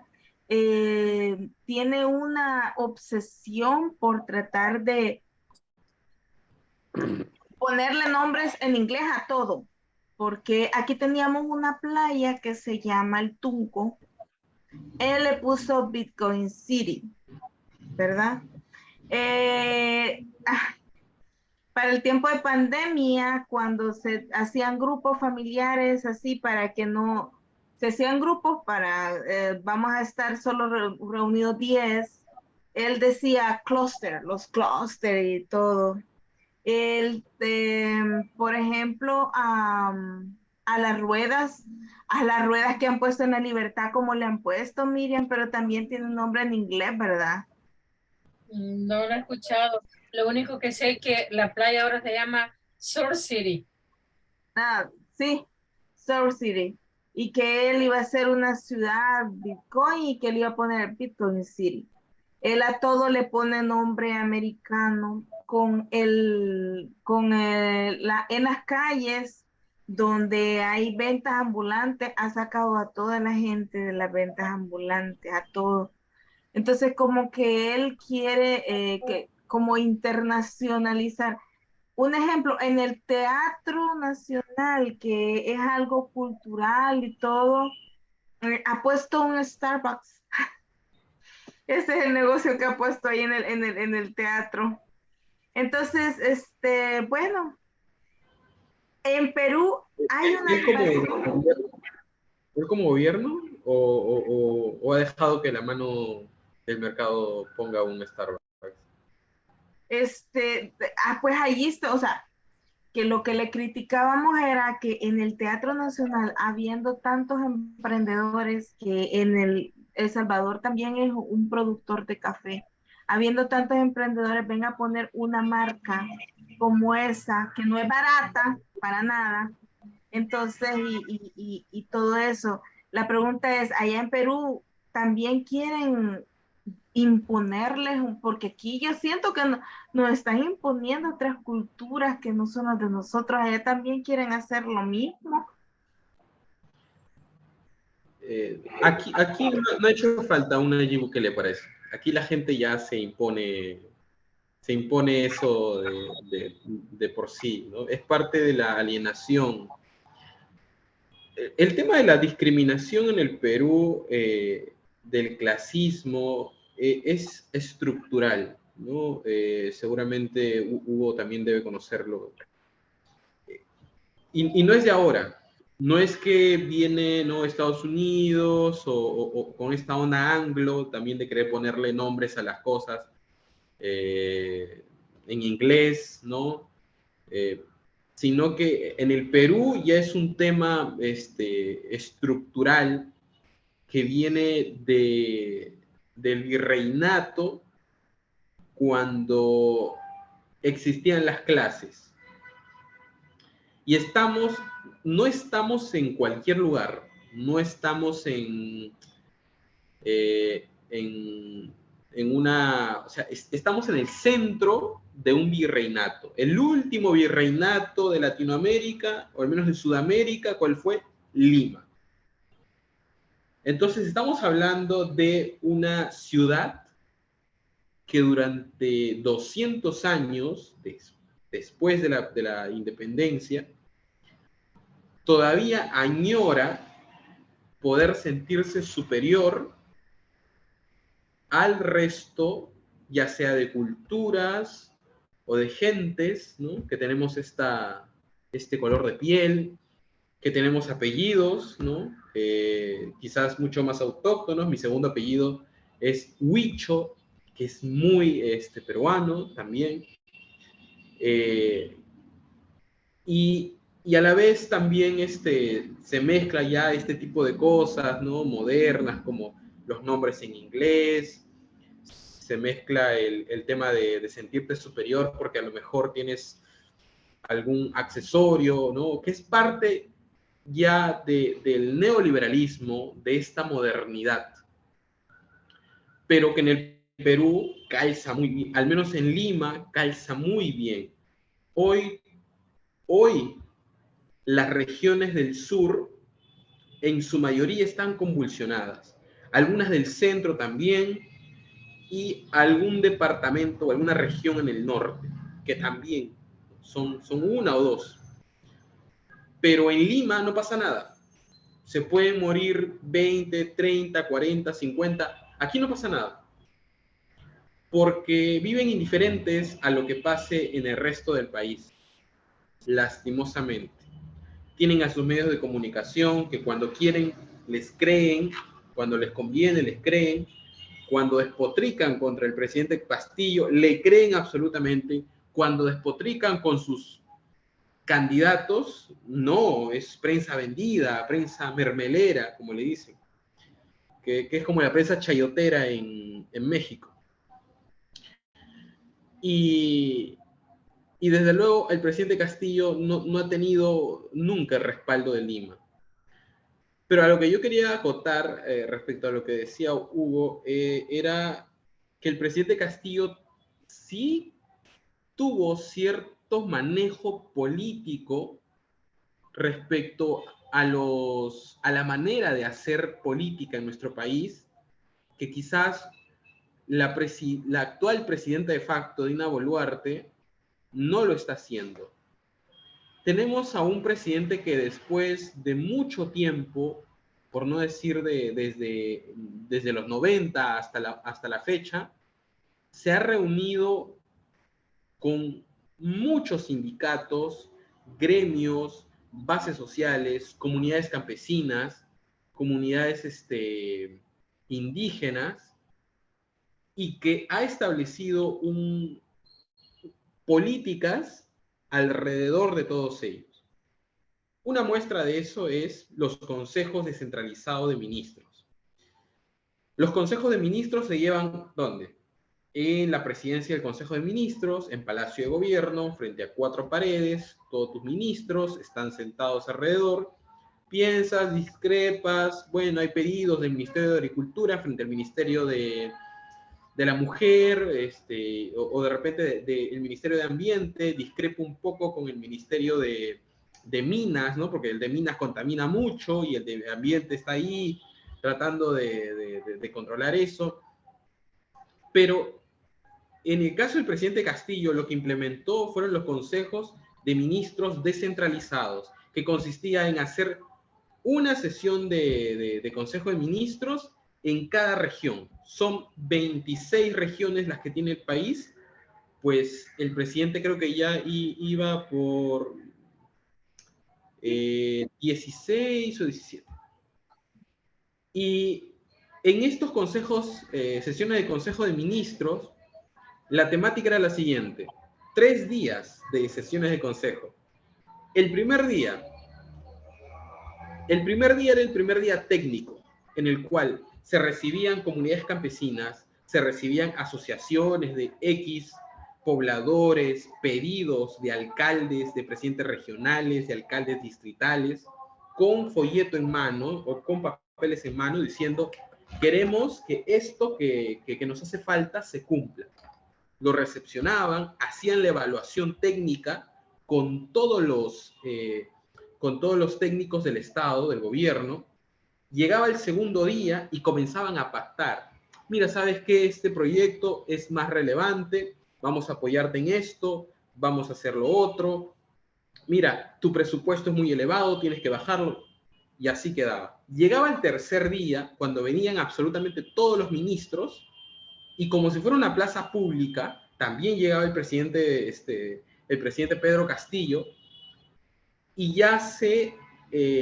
tiene una obsesión por tratar de ponerle nombres en inglés a todo, porque aquí teníamos una playa que se llama el Tunco. Él le puso Bitcoin City, ¿verdad? Para el tiempo de pandemia, cuando se hacían grupos familiares así para que no, se hacían grupos para, vamos a estar solo reunidos 10, él decía cluster, los cluster y todo. Él, por ejemplo, a las ruedas que han puesto en la libertad, como le han puesto, Miriam, pero también tiene un nombre en inglés, ¿verdad? No lo he escuchado. Lo único que sé es que la playa ahora se llama Sur City. Ah, sí, Soul City. Y que él iba a ser una ciudad Bitcoin y que él iba a poner Bitcoin City. Él a todo le pone nombre americano en las calles donde hay ventas ambulantes, ha sacado a toda la gente de las ventas ambulantes, a todo. Entonces, como que él quiere como internacionalizar. Un ejemplo, en el Teatro Nacional, que es algo cultural y todo, ha puesto un Starbucks. Ese es el negocio que ha puesto ahí en el teatro. Entonces, bueno, en Perú hay una ¿Él como gobierno o ha dejado que la mano del mercado ponga un Starbucks? pues allí está, o sea, que lo que le criticábamos era que en el Teatro Nacional, habiendo tantos emprendedores, que en El Salvador también es un productor de café, habiendo tantos emprendedores, ven a poner una marca como esa, que no es barata para nada, entonces, y todo eso. La pregunta es, allá en Perú, ¿también quieren imponerles, porque aquí yo siento que nos están imponiendo otras culturas que no son las de nosotros, allá también quieren hacer lo mismo? Aquí no ha hecho falta un Nayib Bukele para eso. Aquí la gente ya se impone eso de por sí, ¿no? Es parte de la alienación. El tema de la discriminación en el Perú, del clasismo, es estructural, ¿no? Seguramente Hugo también debe conocerlo. Y no es de ahora. No es que viene, ¿no?, Estados Unidos o con esta onda anglo también de querer ponerle nombres a las cosas en inglés, ¿no? Sino que en el Perú ya es un tema estructural que viene del virreinato, cuando existían las clases. Y no estamos en cualquier lugar, no estamos o sea, estamos en el centro de un virreinato. El último virreinato de Latinoamérica, o al menos de Sudamérica, ¿cuál fue? Lima. Entonces estamos hablando de una ciudad que durante 200 años, después de la independencia, todavía añora poder sentirse superior al resto, ya sea de culturas o de gentes, ¿no?, que tenemos este color de piel, que tenemos apellidos, ¿no? Quizás mucho más autóctonos. Mi segundo apellido es Huicho, que es muy peruano también. Y a la vez también se mezcla ya este tipo de cosas, ¿no?, modernas, como los nombres en inglés. Se mezcla el tema de sentirte superior porque a lo mejor tienes algún accesorio, ¿no?, que es parte ya del neoliberalismo, de esta modernidad, pero que en el Perú calza muy bien, al menos en Lima calza muy bien. Hoy las regiones del sur en su mayoría están convulsionadas, algunas del centro también, y algún departamento o alguna región en el norte, que también son una o dos. Pero en Lima no pasa nada. Se pueden morir 20, 30, 40, 50. Aquí no pasa nada. Porque viven indiferentes a lo que pase en el resto del país. Lastimosamente. Tienen a sus medios de comunicación que cuando quieren les creen, cuando les conviene les creen, cuando despotrican contra el presidente Castillo le creen absolutamente, cuando despotrican con sus candidatos, no, es prensa vendida, prensa mermelera, como le dicen, que es como la prensa chayotera en México. Y desde luego el presidente Castillo no ha tenido nunca el respaldo de Lima. Pero a lo que yo quería acotar respecto a lo que decía Hugo, era que el presidente Castillo sí tuvo cierto manejo político respecto a la manera de hacer política en nuestro país, que quizás la actual presidenta de facto, Dina Boluarte, no lo está haciendo. Tenemos a un presidente que después de mucho tiempo, por no decir desde los 90 hasta la fecha, se ha reunido con muchos sindicatos, gremios, bases sociales, comunidades campesinas, comunidades indígenas, y que ha establecido políticas alrededor de todos ellos. Una muestra de eso es los consejos descentralizados de ministros. Los consejos de ministros se llevan, ¿dónde? En la presidencia del Consejo de Ministros, en Palacio de Gobierno, frente a 4 paredes, todos tus ministros están sentados alrededor, piensas, discrepas, bueno, hay pedidos del Ministerio de Agricultura frente al Ministerio de la Mujer, o de repente del Ministerio de Ambiente, discrepa un poco con el Ministerio de Minas, ¿no? Porque el de Minas contamina mucho y el de Ambiente está ahí tratando de controlar eso. Pero en el caso del presidente Castillo, lo que implementó fueron los consejos de ministros descentralizados, que consistía en hacer una sesión de consejo de ministros en cada región. Son 26 regiones las que tiene el país, pues el presidente creo que ya iba por 16 o 17. Y en estos consejos, sesiones de consejo de ministros, la temática era la siguiente: 3 días de sesiones de consejo. El primer día era el primer día técnico, en el cual se recibían comunidades campesinas, se recibían asociaciones de X pobladores, pedidos de alcaldes, de presidentes regionales, de alcaldes distritales, con folleto en mano o con papeles en mano diciendo: queremos que esto que nos hace falta se cumpla. Lo recepcionaban, hacían la evaluación técnica con todos los técnicos del Estado, del gobierno. Llegaba el segundo día y comenzaban a pactar. Mira, ¿sabes qué? Este proyecto es más relevante, vamos a apoyarte en esto, vamos a hacer lo otro. Mira, tu presupuesto es muy elevado, tienes que bajarlo. Y así quedaba. Llegaba el tercer día, cuando venían absolutamente todos los ministros, y como si fuera una plaza pública, también llegaba el presidente Pedro Castillo, y ya se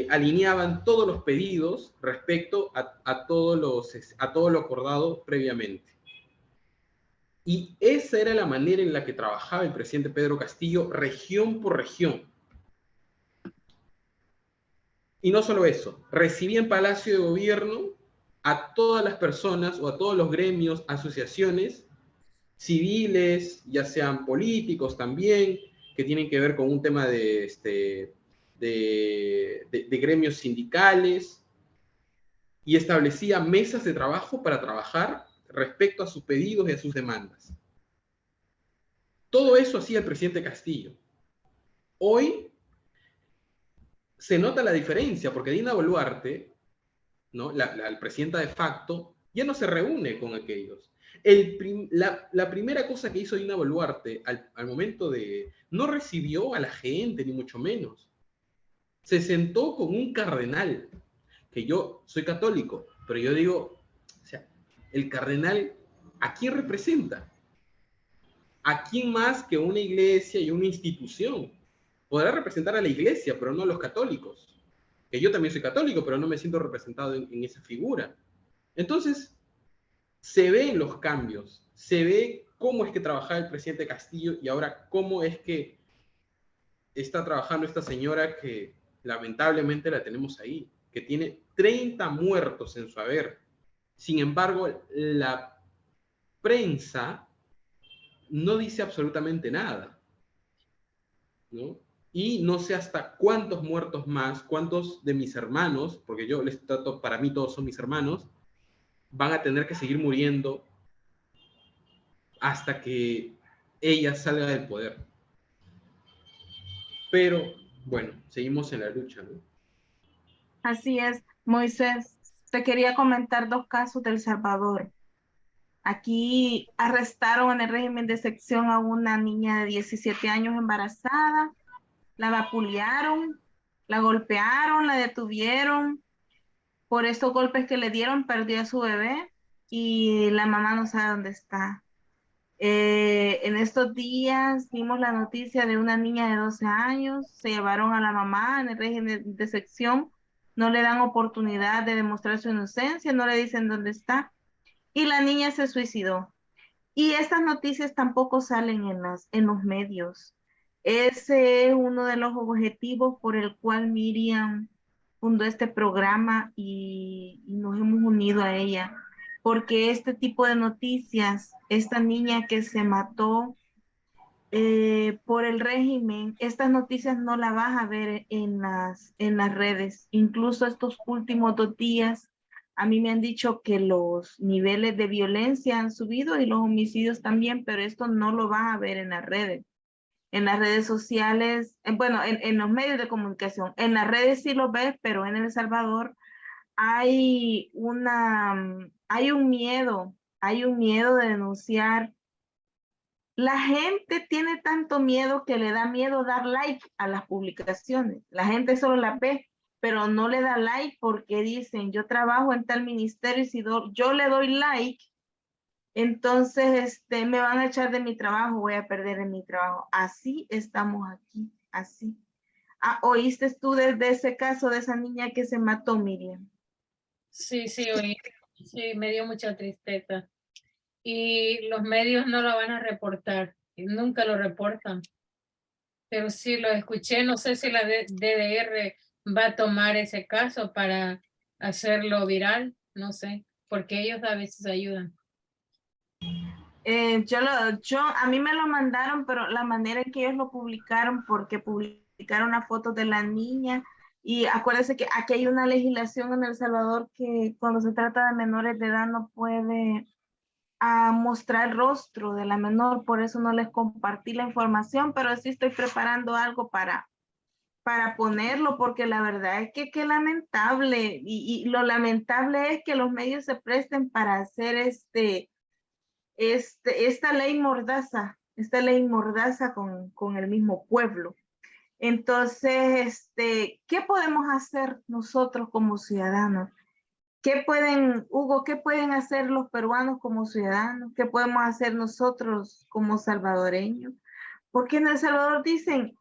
alineaban todos los pedidos respecto a todo lo acordado previamente. Y esa era la manera en la que trabajaba el presidente Pedro Castillo, región por región. Y no solo eso, recibía en Palacio de Gobierno a todas las personas o a todos los gremios, asociaciones civiles, ya sean políticos también, que tienen que ver con un tema de de gremios sindicales y establecía mesas de trabajo para trabajar respecto a sus pedidos y a sus demandas. Todo eso hacía el presidente Castillo. Hoy se nota la diferencia, porque Dina Boluarte, ¿no? La presidenta de facto, ya no se reúne con aquellos. La primera cosa que hizo Dina Boluarte al momento no recibió a la gente, ni mucho menos. Se sentó con un cardenal, que yo soy católico, pero yo digo, o sea, el cardenal, ¿a quién representa? ¿A quién más que una iglesia y una institución? Podrá representar a la iglesia, pero no a los católicos. Que yo también soy católico, pero no me siento representado en esa figura. Entonces, se ven los cambios, se ve cómo es que trabajaba el presidente Castillo y ahora cómo es que está trabajando esta señora que lamentablemente la tenemos ahí, que tiene 30 muertos en su haber. Sin embargo, la prensa no dice absolutamente nada, ¿no? Y no sé hasta cuántos muertos más, cuántos de mis hermanos, porque yo les trato, para mí todos son mis hermanos, van a tener que seguir muriendo hasta que ella salga del poder. Pero, bueno, seguimos en la lucha, ¿no? Así es, Moisés. Te quería comentar dos casos de El Salvador. Aquí arrestaron en el régimen de excepción a una niña de 17 años embarazada, la vapulearon, la golpearon, la detuvieron. Por estos golpes que le dieron, perdió a su bebé y la mamá no sabe dónde está. En estos días vimos la noticia de una niña de 12 años, se llevaron a la mamá en el régimen de sección, no le dan oportunidad de demostrar su inocencia, no le dicen dónde está y la niña se suicidó. Y estas noticias tampoco salen en los medios. Ese es uno de los objetivos por el cual Miriam fundó este programa y nos hemos unido a ella, porque este tipo de noticias, esta niña que se mató por el régimen, estas noticias no las vas a ver en las redes. Incluso estos últimos 2 días, a mí me han dicho que los niveles de violencia han subido y los homicidios también, pero esto no lo vas a ver en las redes. En las redes sociales, bueno, en los medios de comunicación. En las redes sí lo ves, pero en El Salvador hay un miedo de denunciar. La gente tiene tanto miedo que le da miedo dar like a las publicaciones. La gente solo la ve, pero no le da like porque dicen, yo trabajo en tal ministerio y si yo le doy like, entonces me van a echar de mi trabajo, voy a perder en mi trabajo. Así estamos aquí, así. Ah, ¿oíste tú de ese caso de esa niña que se mató, Miriam? Sí, sí, oí. Sí, me dio mucha tristeza. Y los medios no lo van a reportar, y nunca lo reportan. Pero sí lo escuché, no sé si la DDR va a tomar ese caso para hacerlo viral, no sé, porque ellos a veces ayudan. A mí me lo mandaron, pero la manera en que ellos lo publicaron, porque publicaron una foto de la niña, y acuérdense que aquí hay una legislación en El Salvador que cuando se trata de menores de edad no puede mostrar el rostro de la menor, por eso no les compartí la información, pero sí estoy preparando algo para ponerlo, porque la verdad es que qué lamentable, y lo lamentable es que los medios se presten para hacer esta ley mordaza con el mismo pueblo. Entonces, ¿qué podemos hacer nosotros como ciudadanos? Hugo, qué pueden hacer los peruanos como ciudadanos? ¿Qué podemos hacer nosotros como salvadoreños? Porque en El Salvador dicen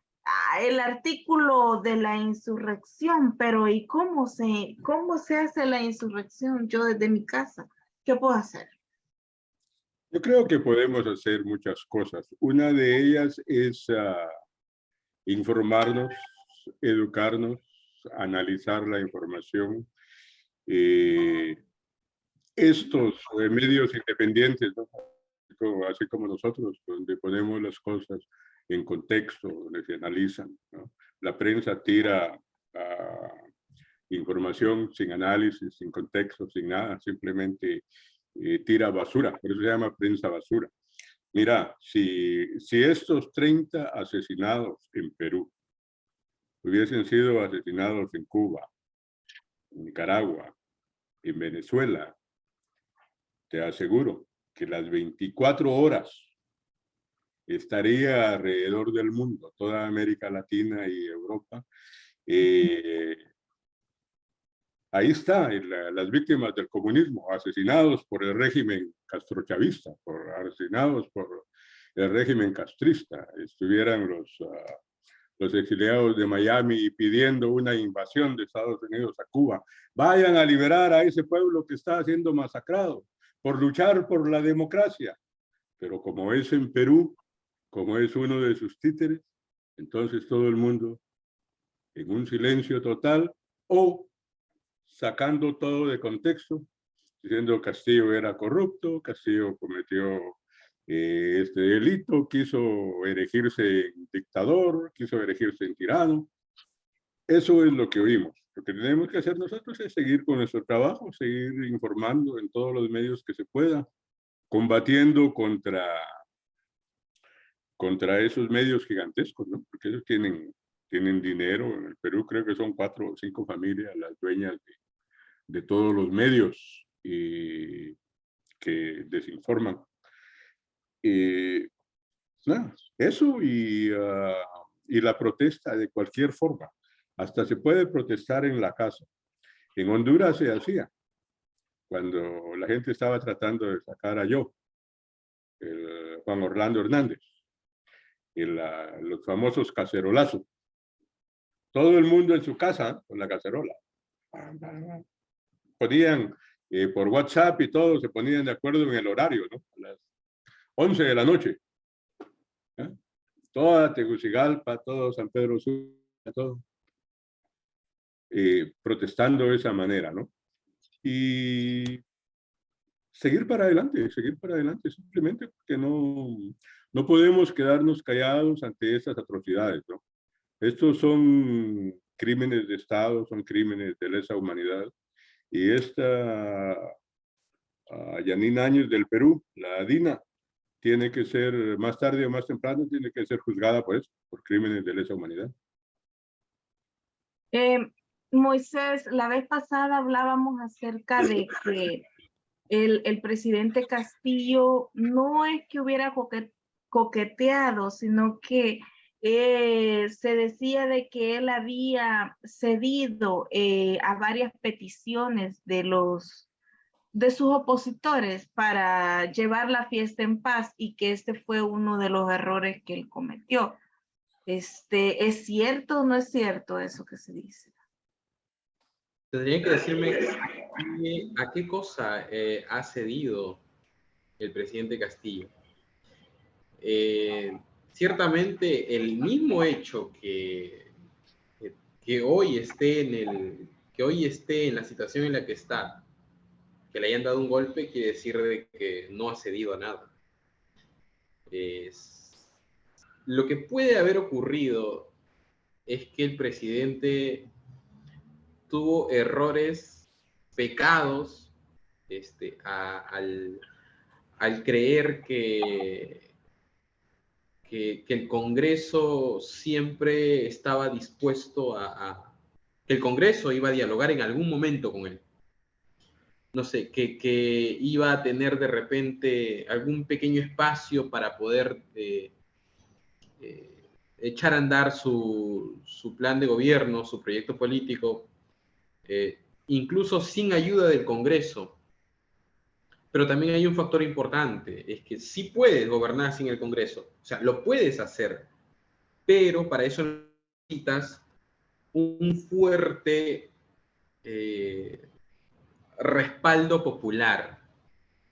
el artículo de la insurrección, pero ¿y cómo se hace la insurrección? Yo desde mi casa, ¿qué puedo hacer? Yo creo que podemos hacer muchas cosas. Una de ellas es informarnos, educarnos, analizar la información. Estos medios independientes, ¿no? Así como nosotros, donde ponemos las cosas en contexto, donde se analizan, ¿no? La prensa tira información sin análisis, sin contexto, sin nada, simplemente tira basura, por eso se llama prensa basura. Mira, si estos 30 asesinados en Perú hubiesen sido asesinados en Cuba, en Nicaragua, en Venezuela, te aseguro que las 24 horas estaría alrededor del mundo, toda América Latina y Europa. Ahí está, las víctimas del comunismo, asesinados por el régimen castrochavista, asesinados por el régimen castrista. Estuvieran los exiliados de Miami pidiendo una invasión de Estados Unidos a Cuba. Vayan a liberar a ese pueblo que está siendo masacrado por luchar por la democracia. Pero como es en Perú, como es uno de sus títeres, entonces todo el mundo en un silencio total o sacando todo de contexto, diciendo Castillo era corrupto, Castillo cometió este delito, quiso erigirse en dictador, quiso erigirse en tirano. Eso es lo que oímos. Lo que tenemos que hacer nosotros es seguir con nuestro trabajo, seguir informando en todos los medios que se pueda, combatiendo contra esos medios gigantescos, ¿no? Porque ellos tienen dinero. En el Perú creo que son 4 o 5 familias las dueñas de todos los medios que desinforman. Nada, eso y la protesta de cualquier forma. Hasta se puede protestar en la casa. En Honduras se hacía, cuando la gente estaba tratando de sacar a Juan Orlando Hernández, los famosos cacerolazos. Todo el mundo en su casa con la cacerola. Ponían por WhatsApp y todo, se ponían de acuerdo en el horario, ¿no? A las 11 de la noche. Toda Tegucigalpa, todo San Pedro Sula, todo. Protestando de esa manera, ¿no? Y seguir para adelante, simplemente porque no podemos quedarnos callados ante estas atrocidades, ¿no? Estos son crímenes de Estado, son crímenes de lesa humanidad. Y esta Yanina Áñez del Perú, la DINA, tiene que ser, más tarde o más temprano, tiene que ser juzgada por eso, por crímenes de lesa humanidad. Moisés, la vez pasada hablábamos acerca de que el presidente Castillo no es que hubiera coqueteado, sino que se decía de que él había cedido a varias peticiones de sus opositores para llevar la fiesta en paz y que este fue uno de los errores que él cometió. ¿Es cierto o no es cierto eso que se dice? Tendría que decirme a qué cosa ha cedido el presidente Castillo. Ciertamente el mismo hecho que hoy esté en la situación en la que está, que le hayan dado un golpe, quiere decir de que no ha cedido a nada. Lo que puede haber ocurrido es que el presidente tuvo errores, pecados, al creer que el Congreso siempre estaba dispuesto que el Congreso iba a dialogar en algún momento con él. No sé, que iba a tener de repente algún pequeño espacio para poder echar a andar su plan de gobierno, su proyecto político, incluso sin ayuda del Congreso. Pero también hay un factor importante, es que sí puedes gobernar sin el Congreso, o sea, lo puedes hacer, pero para eso necesitas un fuerte respaldo popular,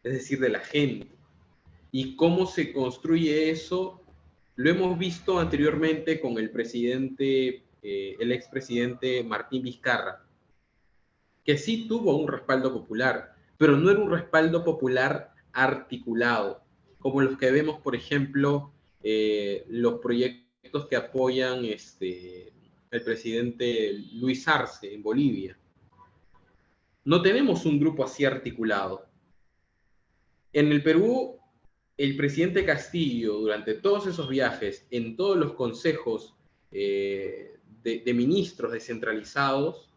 es decir, de la gente. ¿Y cómo se construye eso? Lo hemos visto anteriormente con el expresidente Martín Vizcarra, que sí tuvo un respaldo popular, pero no era un respaldo popular articulado, como los que vemos, por ejemplo, los proyectos que apoyan el presidente Luis Arce en Bolivia. No tenemos un grupo así articulado. En el Perú, el presidente Castillo, durante todos esos viajes, en todos los consejos de ministros descentralizados,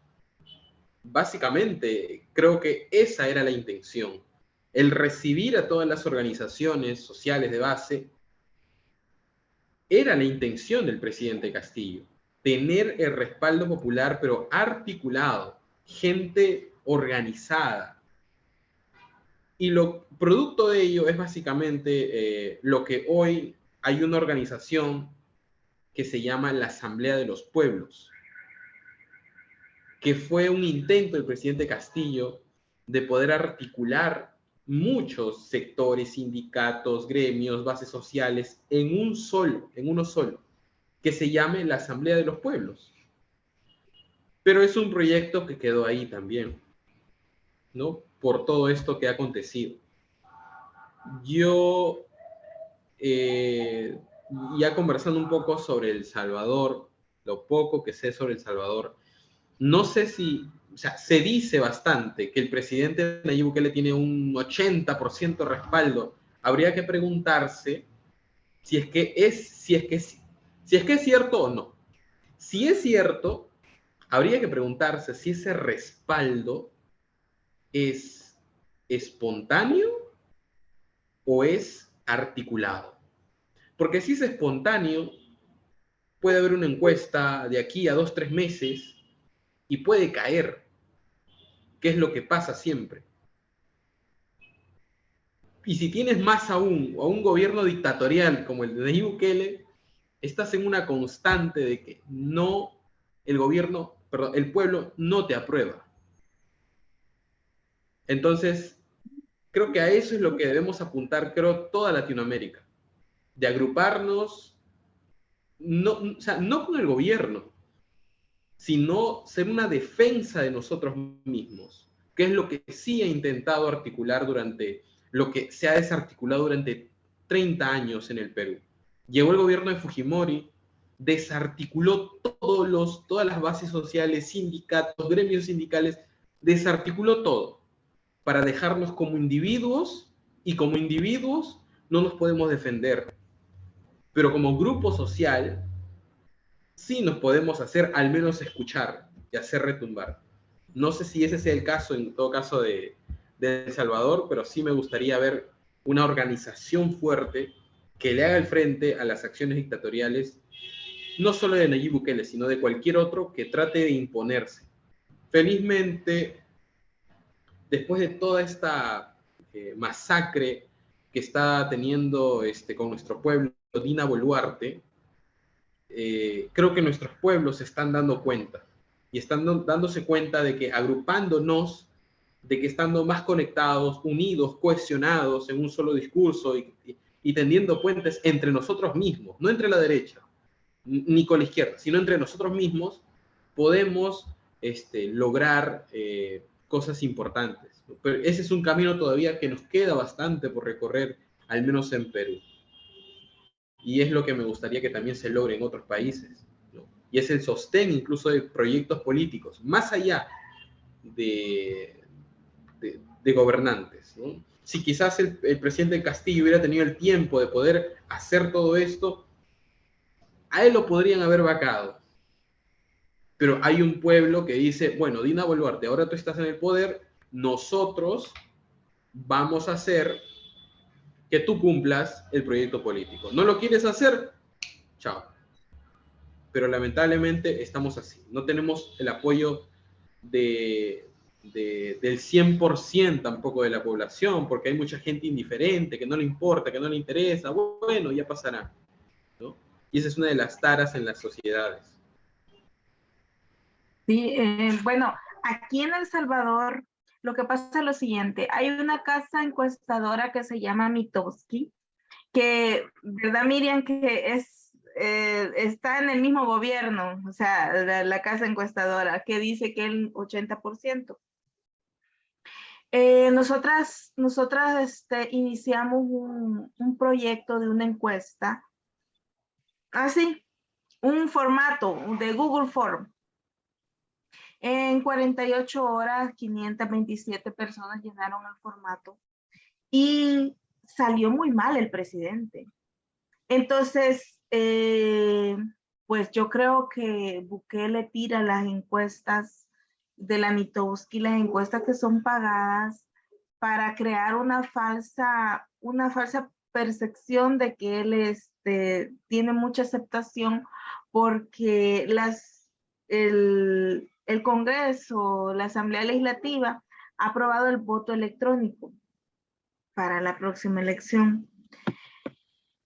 básicamente creo que esa era la intención, el recibir a todas las organizaciones sociales de base. Era la intención del presidente Castillo, tener el respaldo popular, pero articulado, gente organizada. Y lo producto de ello es básicamente lo que hoy hay una organización que se llama la Asamblea de los Pueblos, que fue un intento del presidente Castillo de poder articular muchos sectores, sindicatos, gremios, bases sociales en uno solo, que se llame la Asamblea de los Pueblos. Pero es un proyecto que quedó ahí también, ¿no? Por todo esto que ha acontecido. Yo, ya conversando un poco sobre El Salvador, lo poco que sé sobre El Salvador, no sé si, o sea, se dice bastante que el presidente Nayib Bukele tiene un 80% respaldo. Habría que preguntarse si es que es cierto o no. Si es cierto, habría que preguntarse si ese respaldo es espontáneo o es articulado. Porque si es espontáneo, puede haber una encuesta de aquí a 2-3 meses y puede caer, que es lo que pasa siempre. Y si tienes más aún a un gobierno dictatorial como el de Nayib Bukele, estás en una constante de que el pueblo no te aprueba. Entonces, creo que a eso es lo que debemos apuntar, creo, toda Latinoamérica, de agruparnos, o sea, no con el gobierno, sino ser una defensa de nosotros mismos, que es lo que sí ha intentado articular lo que se ha desarticulado durante 30 años en el Perú. Llegó el gobierno de Fujimori, desarticuló todas las bases sociales, sindicatos, gremios sindicales, desarticuló todo para dejarnos como individuos, y como individuos no nos podemos defender. Pero como grupo social, sí nos podemos hacer al menos escuchar y hacer retumbar. No sé si ese sea el caso, en todo caso, de El Salvador, pero sí me gustaría ver una organización fuerte que le haga el frente a las acciones dictatoriales, no solo de Nayib Bukele, sino de cualquier otro que trate de imponerse. Felizmente, después de toda esta masacre que está teniendo con nuestro pueblo, Dina Boluarte, creo que nuestros pueblos se están dando cuenta y están dándose cuenta de que agrupándonos, de que estando más conectados, unidos, cohesionados en un solo discurso y tendiendo puentes entre nosotros mismos, no entre la derecha ni con la izquierda, sino entre nosotros mismos, podemos lograr cosas importantes. Pero ese es un camino todavía que nos queda bastante por recorrer, al menos en Perú. Y es lo que me gustaría que también se logre en otros países, ¿no? Y es el sostén incluso de proyectos políticos, más allá de gobernantes, ¿no? Si quizás el presidente Castillo hubiera tenido el tiempo de poder hacer todo esto, a él lo podrían haber vacado. Pero hay un pueblo que dice, bueno, Dina Boluarte, ahora tú estás en el poder, nosotros vamos a hacer que tú cumplas el proyecto político. ¿No lo quieres hacer? Chao. Pero lamentablemente estamos así. No tenemos el apoyo del 100% tampoco de la población, porque hay mucha gente indiferente, que no le importa, que no le interesa. Bueno, ya pasará, ¿no? Y esa es una de las taras en las sociedades. Sí, bueno, aquí en El Salvador lo que pasa es lo siguiente. Hay una casa encuestadora que se llama Mitofsky, que, ¿verdad, Miriam? Que está en el mismo gobierno, o sea, la casa encuestadora, que dice que el 80%. Nosotras iniciamos un proyecto de una encuesta así, un formato de Google Form. En 48 horas, 527 personas llenaron el formato y salió muy mal el presidente. Entonces, pues yo creo que Bukele tira las encuestas de la Mitowski, las encuestas que son pagadas para crear una falsa percepción de que él tiene mucha aceptación porque el Congreso, la Asamblea Legislativa, ha aprobado el voto electrónico para la próxima elección.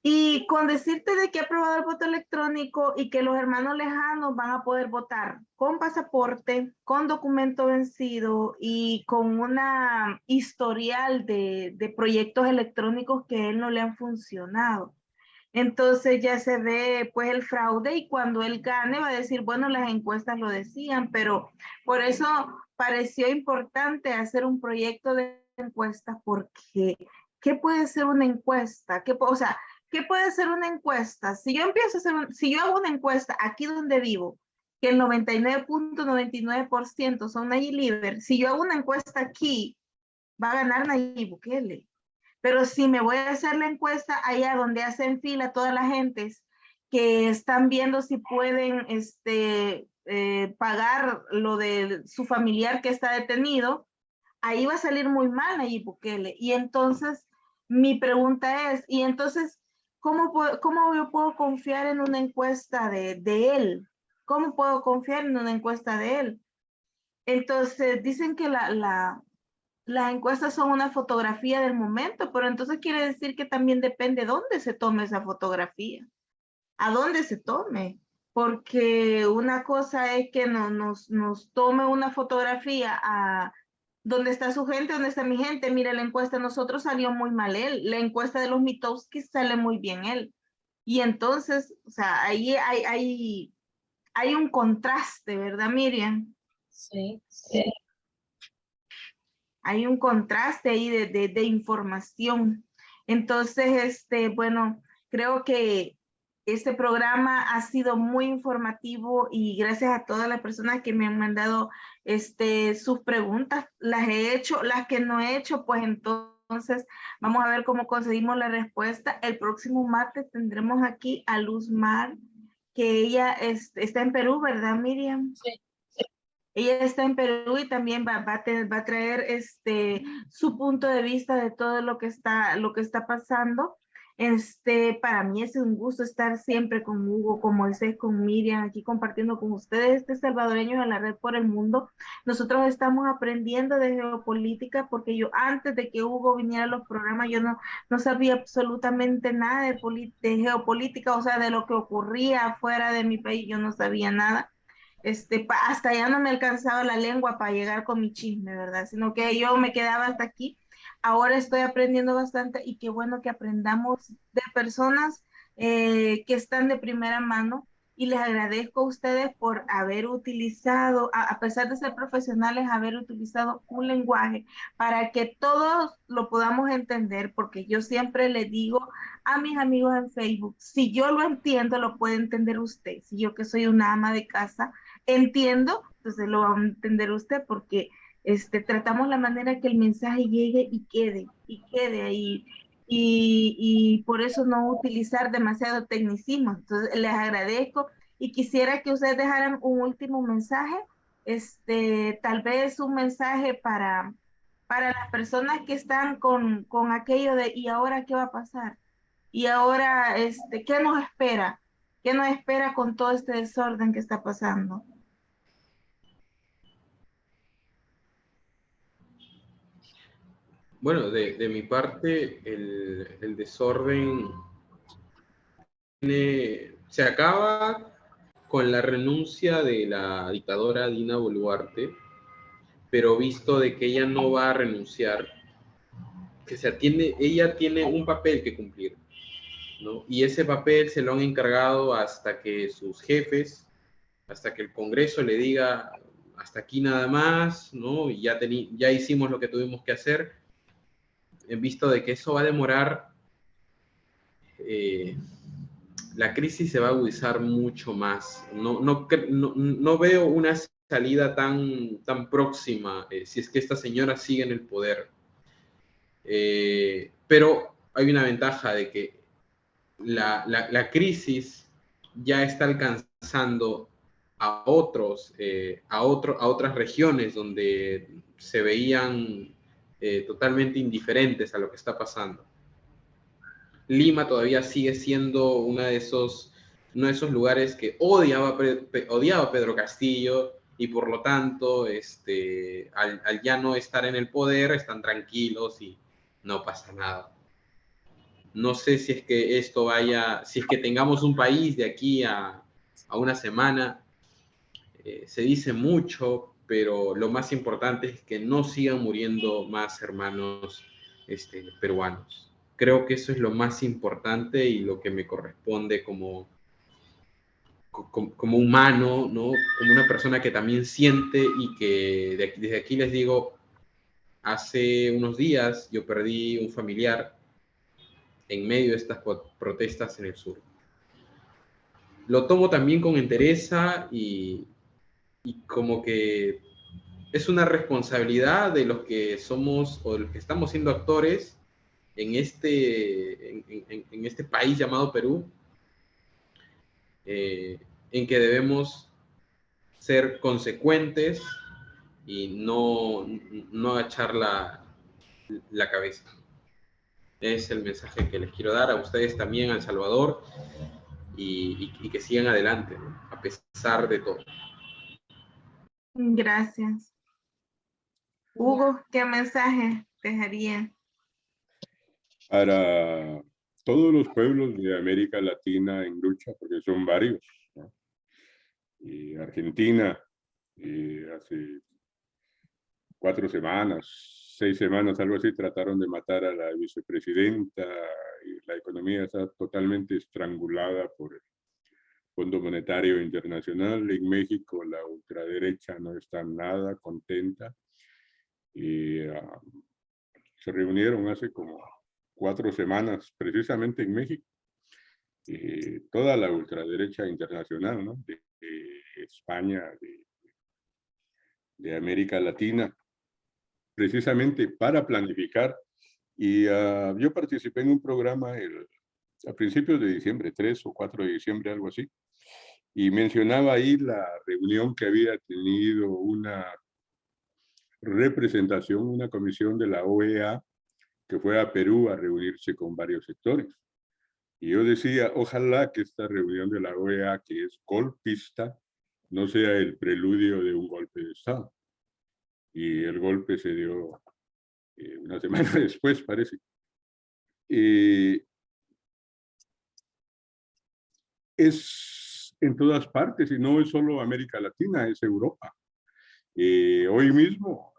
Y con decirte de que ha aprobado el voto electrónico y que los hermanos lejanos van a poder votar con pasaporte, con documento vencido y con una historial de proyectos electrónicos que a él no le han funcionado. Entonces ya se ve pues el fraude y cuando él gane va a decir, bueno, las encuestas lo decían, pero por eso pareció importante hacer un proyecto de encuestas porque ¿qué puede ser una encuesta? ¿Qué puede ser una encuesta? Si yo hago una encuesta aquí donde vivo, que el 99.99% son Nayib Líber, si yo hago una encuesta aquí, va a ganar Nayib Bukele. Pero si me voy a hacer la encuesta allá donde hacen fila todas las gentes que están viendo si pueden pagar lo de su familiar que está detenido, ahí va a salir muy mal Nayib Bukele. Y entonces mi pregunta es, ¿y entonces cómo yo puedo confiar en una encuesta de él? ¿Cómo puedo confiar en una encuesta de él? Entonces dicen que las encuestas son una fotografía del momento, pero entonces quiere decir que también depende dónde se tome esa fotografía, a dónde se tome, porque una cosa es que nos tome una fotografía a dónde está su gente, dónde está mi gente. Mira, la encuesta de nosotros salió muy mal él, la encuesta de los Mitowski sale muy bien él. Y entonces, o sea, ahí hay un contraste, ¿verdad, Miriam? Sí, sí. Hay un contraste ahí de información. Entonces, bueno, creo que este programa ha sido muy informativo y gracias a todas las personas que me han mandado sus preguntas. Las he hecho, las que no he hecho, pues entonces vamos a ver cómo conseguimos la respuesta. El próximo martes tendremos aquí a Luz Mar, que ella está en Perú, ¿verdad, Miriam? Sí. Ella está en Perú y también va a traer su punto de vista de todo lo que está pasando. Para mí es un gusto estar siempre con Hugo, con Moisés, con Miriam, aquí compartiendo con ustedes salvadoreños en la red por el mundo. Nosotros estamos aprendiendo de geopolítica porque yo antes de que Hugo viniera a los programas, yo no sabía absolutamente nada de geopolítica, o sea, de lo que ocurría afuera de mi país, yo no sabía nada. Hasta ya no me alcanzaba la lengua para llegar con mi chisme, ¿verdad? Sino que yo me quedaba hasta aquí. Ahora estoy aprendiendo bastante y qué bueno que aprendamos de personas que están de primera mano y les agradezco a ustedes por haber utilizado, a pesar de ser profesionales, haber utilizado un lenguaje para que todos lo podamos entender, porque yo siempre le digo a mis amigos en Facebook, si yo lo entiendo, lo puede entender usted. Si yo que soy una ama de casa, entiendo, entonces lo va a entender usted porque tratamos la manera que el mensaje llegue y quede ahí. Y por eso no utilizar demasiado tecnicismo. Entonces les agradezco y quisiera que ustedes dejaran un último mensaje, tal vez un mensaje para las personas que están con aquello de ¿y ahora qué va a pasar? Y ahora, ¿qué nos espera? ¿Qué nos espera con todo este desorden que está pasando? Bueno, de mi parte, el desorden se acaba con la renuncia de la dictadora Dina Boluarte, pero visto de que ella no va a renunciar, ella tiene un papel que cumplir, ¿no? Y ese papel se lo han encargado hasta que sus jefes, hasta que el Congreso le diga hasta aquí nada más, ¿no? Y ya hicimos lo que tuvimos que hacer, en visto de que eso va a demorar la crisis se va a agudizar mucho más. No veo una salida tan próxima si es que esta señora sigue en el poder. Pero hay una ventaja de que la crisis ya está alcanzando a otras regiones donde se veían totalmente indiferentes a lo que está pasando. Lima todavía sigue siendo uno de esos lugares que odiaba a Pedro Castillo, y por lo tanto, al ya no estar en el poder, están tranquilos y no pasa nada. No sé si es que si es que tengamos un país de aquí a una semana. Se dice mucho, pero lo más importante es que no sigan muriendo más hermanos peruanos. Creo que eso es lo más importante y lo que me corresponde como humano, ¿no? Como una persona que también siente, y que desde aquí les digo, hace unos días yo perdí un familiar en medio de estas protestas en el sur. Lo tomo también con entereza y como que es una responsabilidad de los que somos o de los que estamos siendo actores en este país llamado Perú, en que debemos ser consecuentes y no echar la cabeza. Es el mensaje que les quiero dar a ustedes también, a El Salvador, y que sigan adelante, ¿no? A pesar de todo. Gracias. Hugo, ¿qué mensaje dejaría? Para todos los pueblos de América Latina en lucha, porque son varios, ¿no? Y Argentina, hace 4 semanas, 6 semanas, algo así, trataron de matar a la vicepresidenta, y la economía está totalmente estrangulada por el Fondo Monetario Internacional. En México la ultraderecha no está nada contenta, y se reunieron hace como 4 semanas precisamente en México, toda la ultraderecha internacional, ¿no? de España, de América Latina, precisamente para planificar. Y yo participé en un programa a principios de diciembre, 3 o 4 de diciembre, algo así, y mencionaba ahí la reunión que había tenido una representación, una comisión de la OEA, que fue a Perú a reunirse con varios sectores. Y yo decía, ojalá que esta reunión de la OEA, que es golpista, no sea el preludio de un golpe de Estado. Y el golpe se dio una semana después, parece. Es en todas partes, y no es solo América Latina, es Europa. Hoy mismo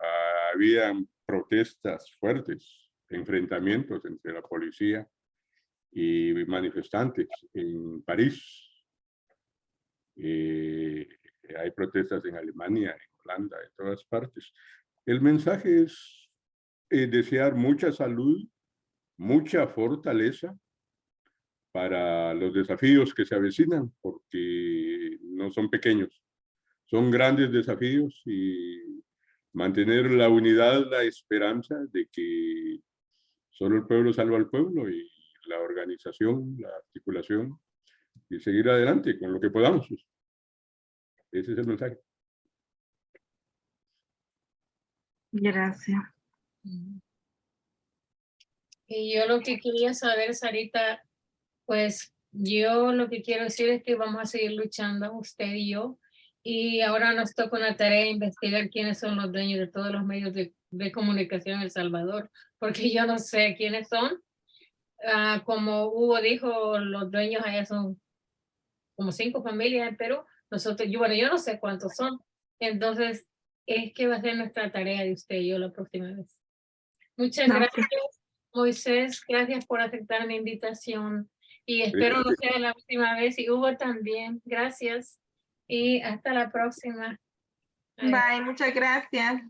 habían protestas fuertes, enfrentamientos entre la policía y manifestantes en París. Hay protestas en Alemania, en Holanda, en todas partes. El mensaje es desear mucha salud, mucha fortaleza para los desafíos que se avecinan, porque no son pequeños, son grandes desafíos, y mantener la unidad, la esperanza de que solo el pueblo salva al pueblo, y la organización, la articulación, y seguir adelante con lo que podamos. Ese es el mensaje. Gracias. Y yo lo que quería saber, Sarita, pues yo lo que quiero decir es que vamos a seguir luchando, usted y yo, y ahora nos toca una tarea de investigar quiénes son los dueños de todos los medios de comunicación en El Salvador, porque yo no sé quiénes son. Como Hugo dijo, los dueños allá son como 5 familias en Perú. Nosotros, yo no sé cuántos son. Entonces, es que va a ser nuestra tarea de usted y yo la próxima vez. Muchas gracias, Moisés. Gracias por aceptar mi invitación. Y espero no sea la última vez. Y Hugo también. Gracias. Y hasta la próxima. Bye, muchas gracias.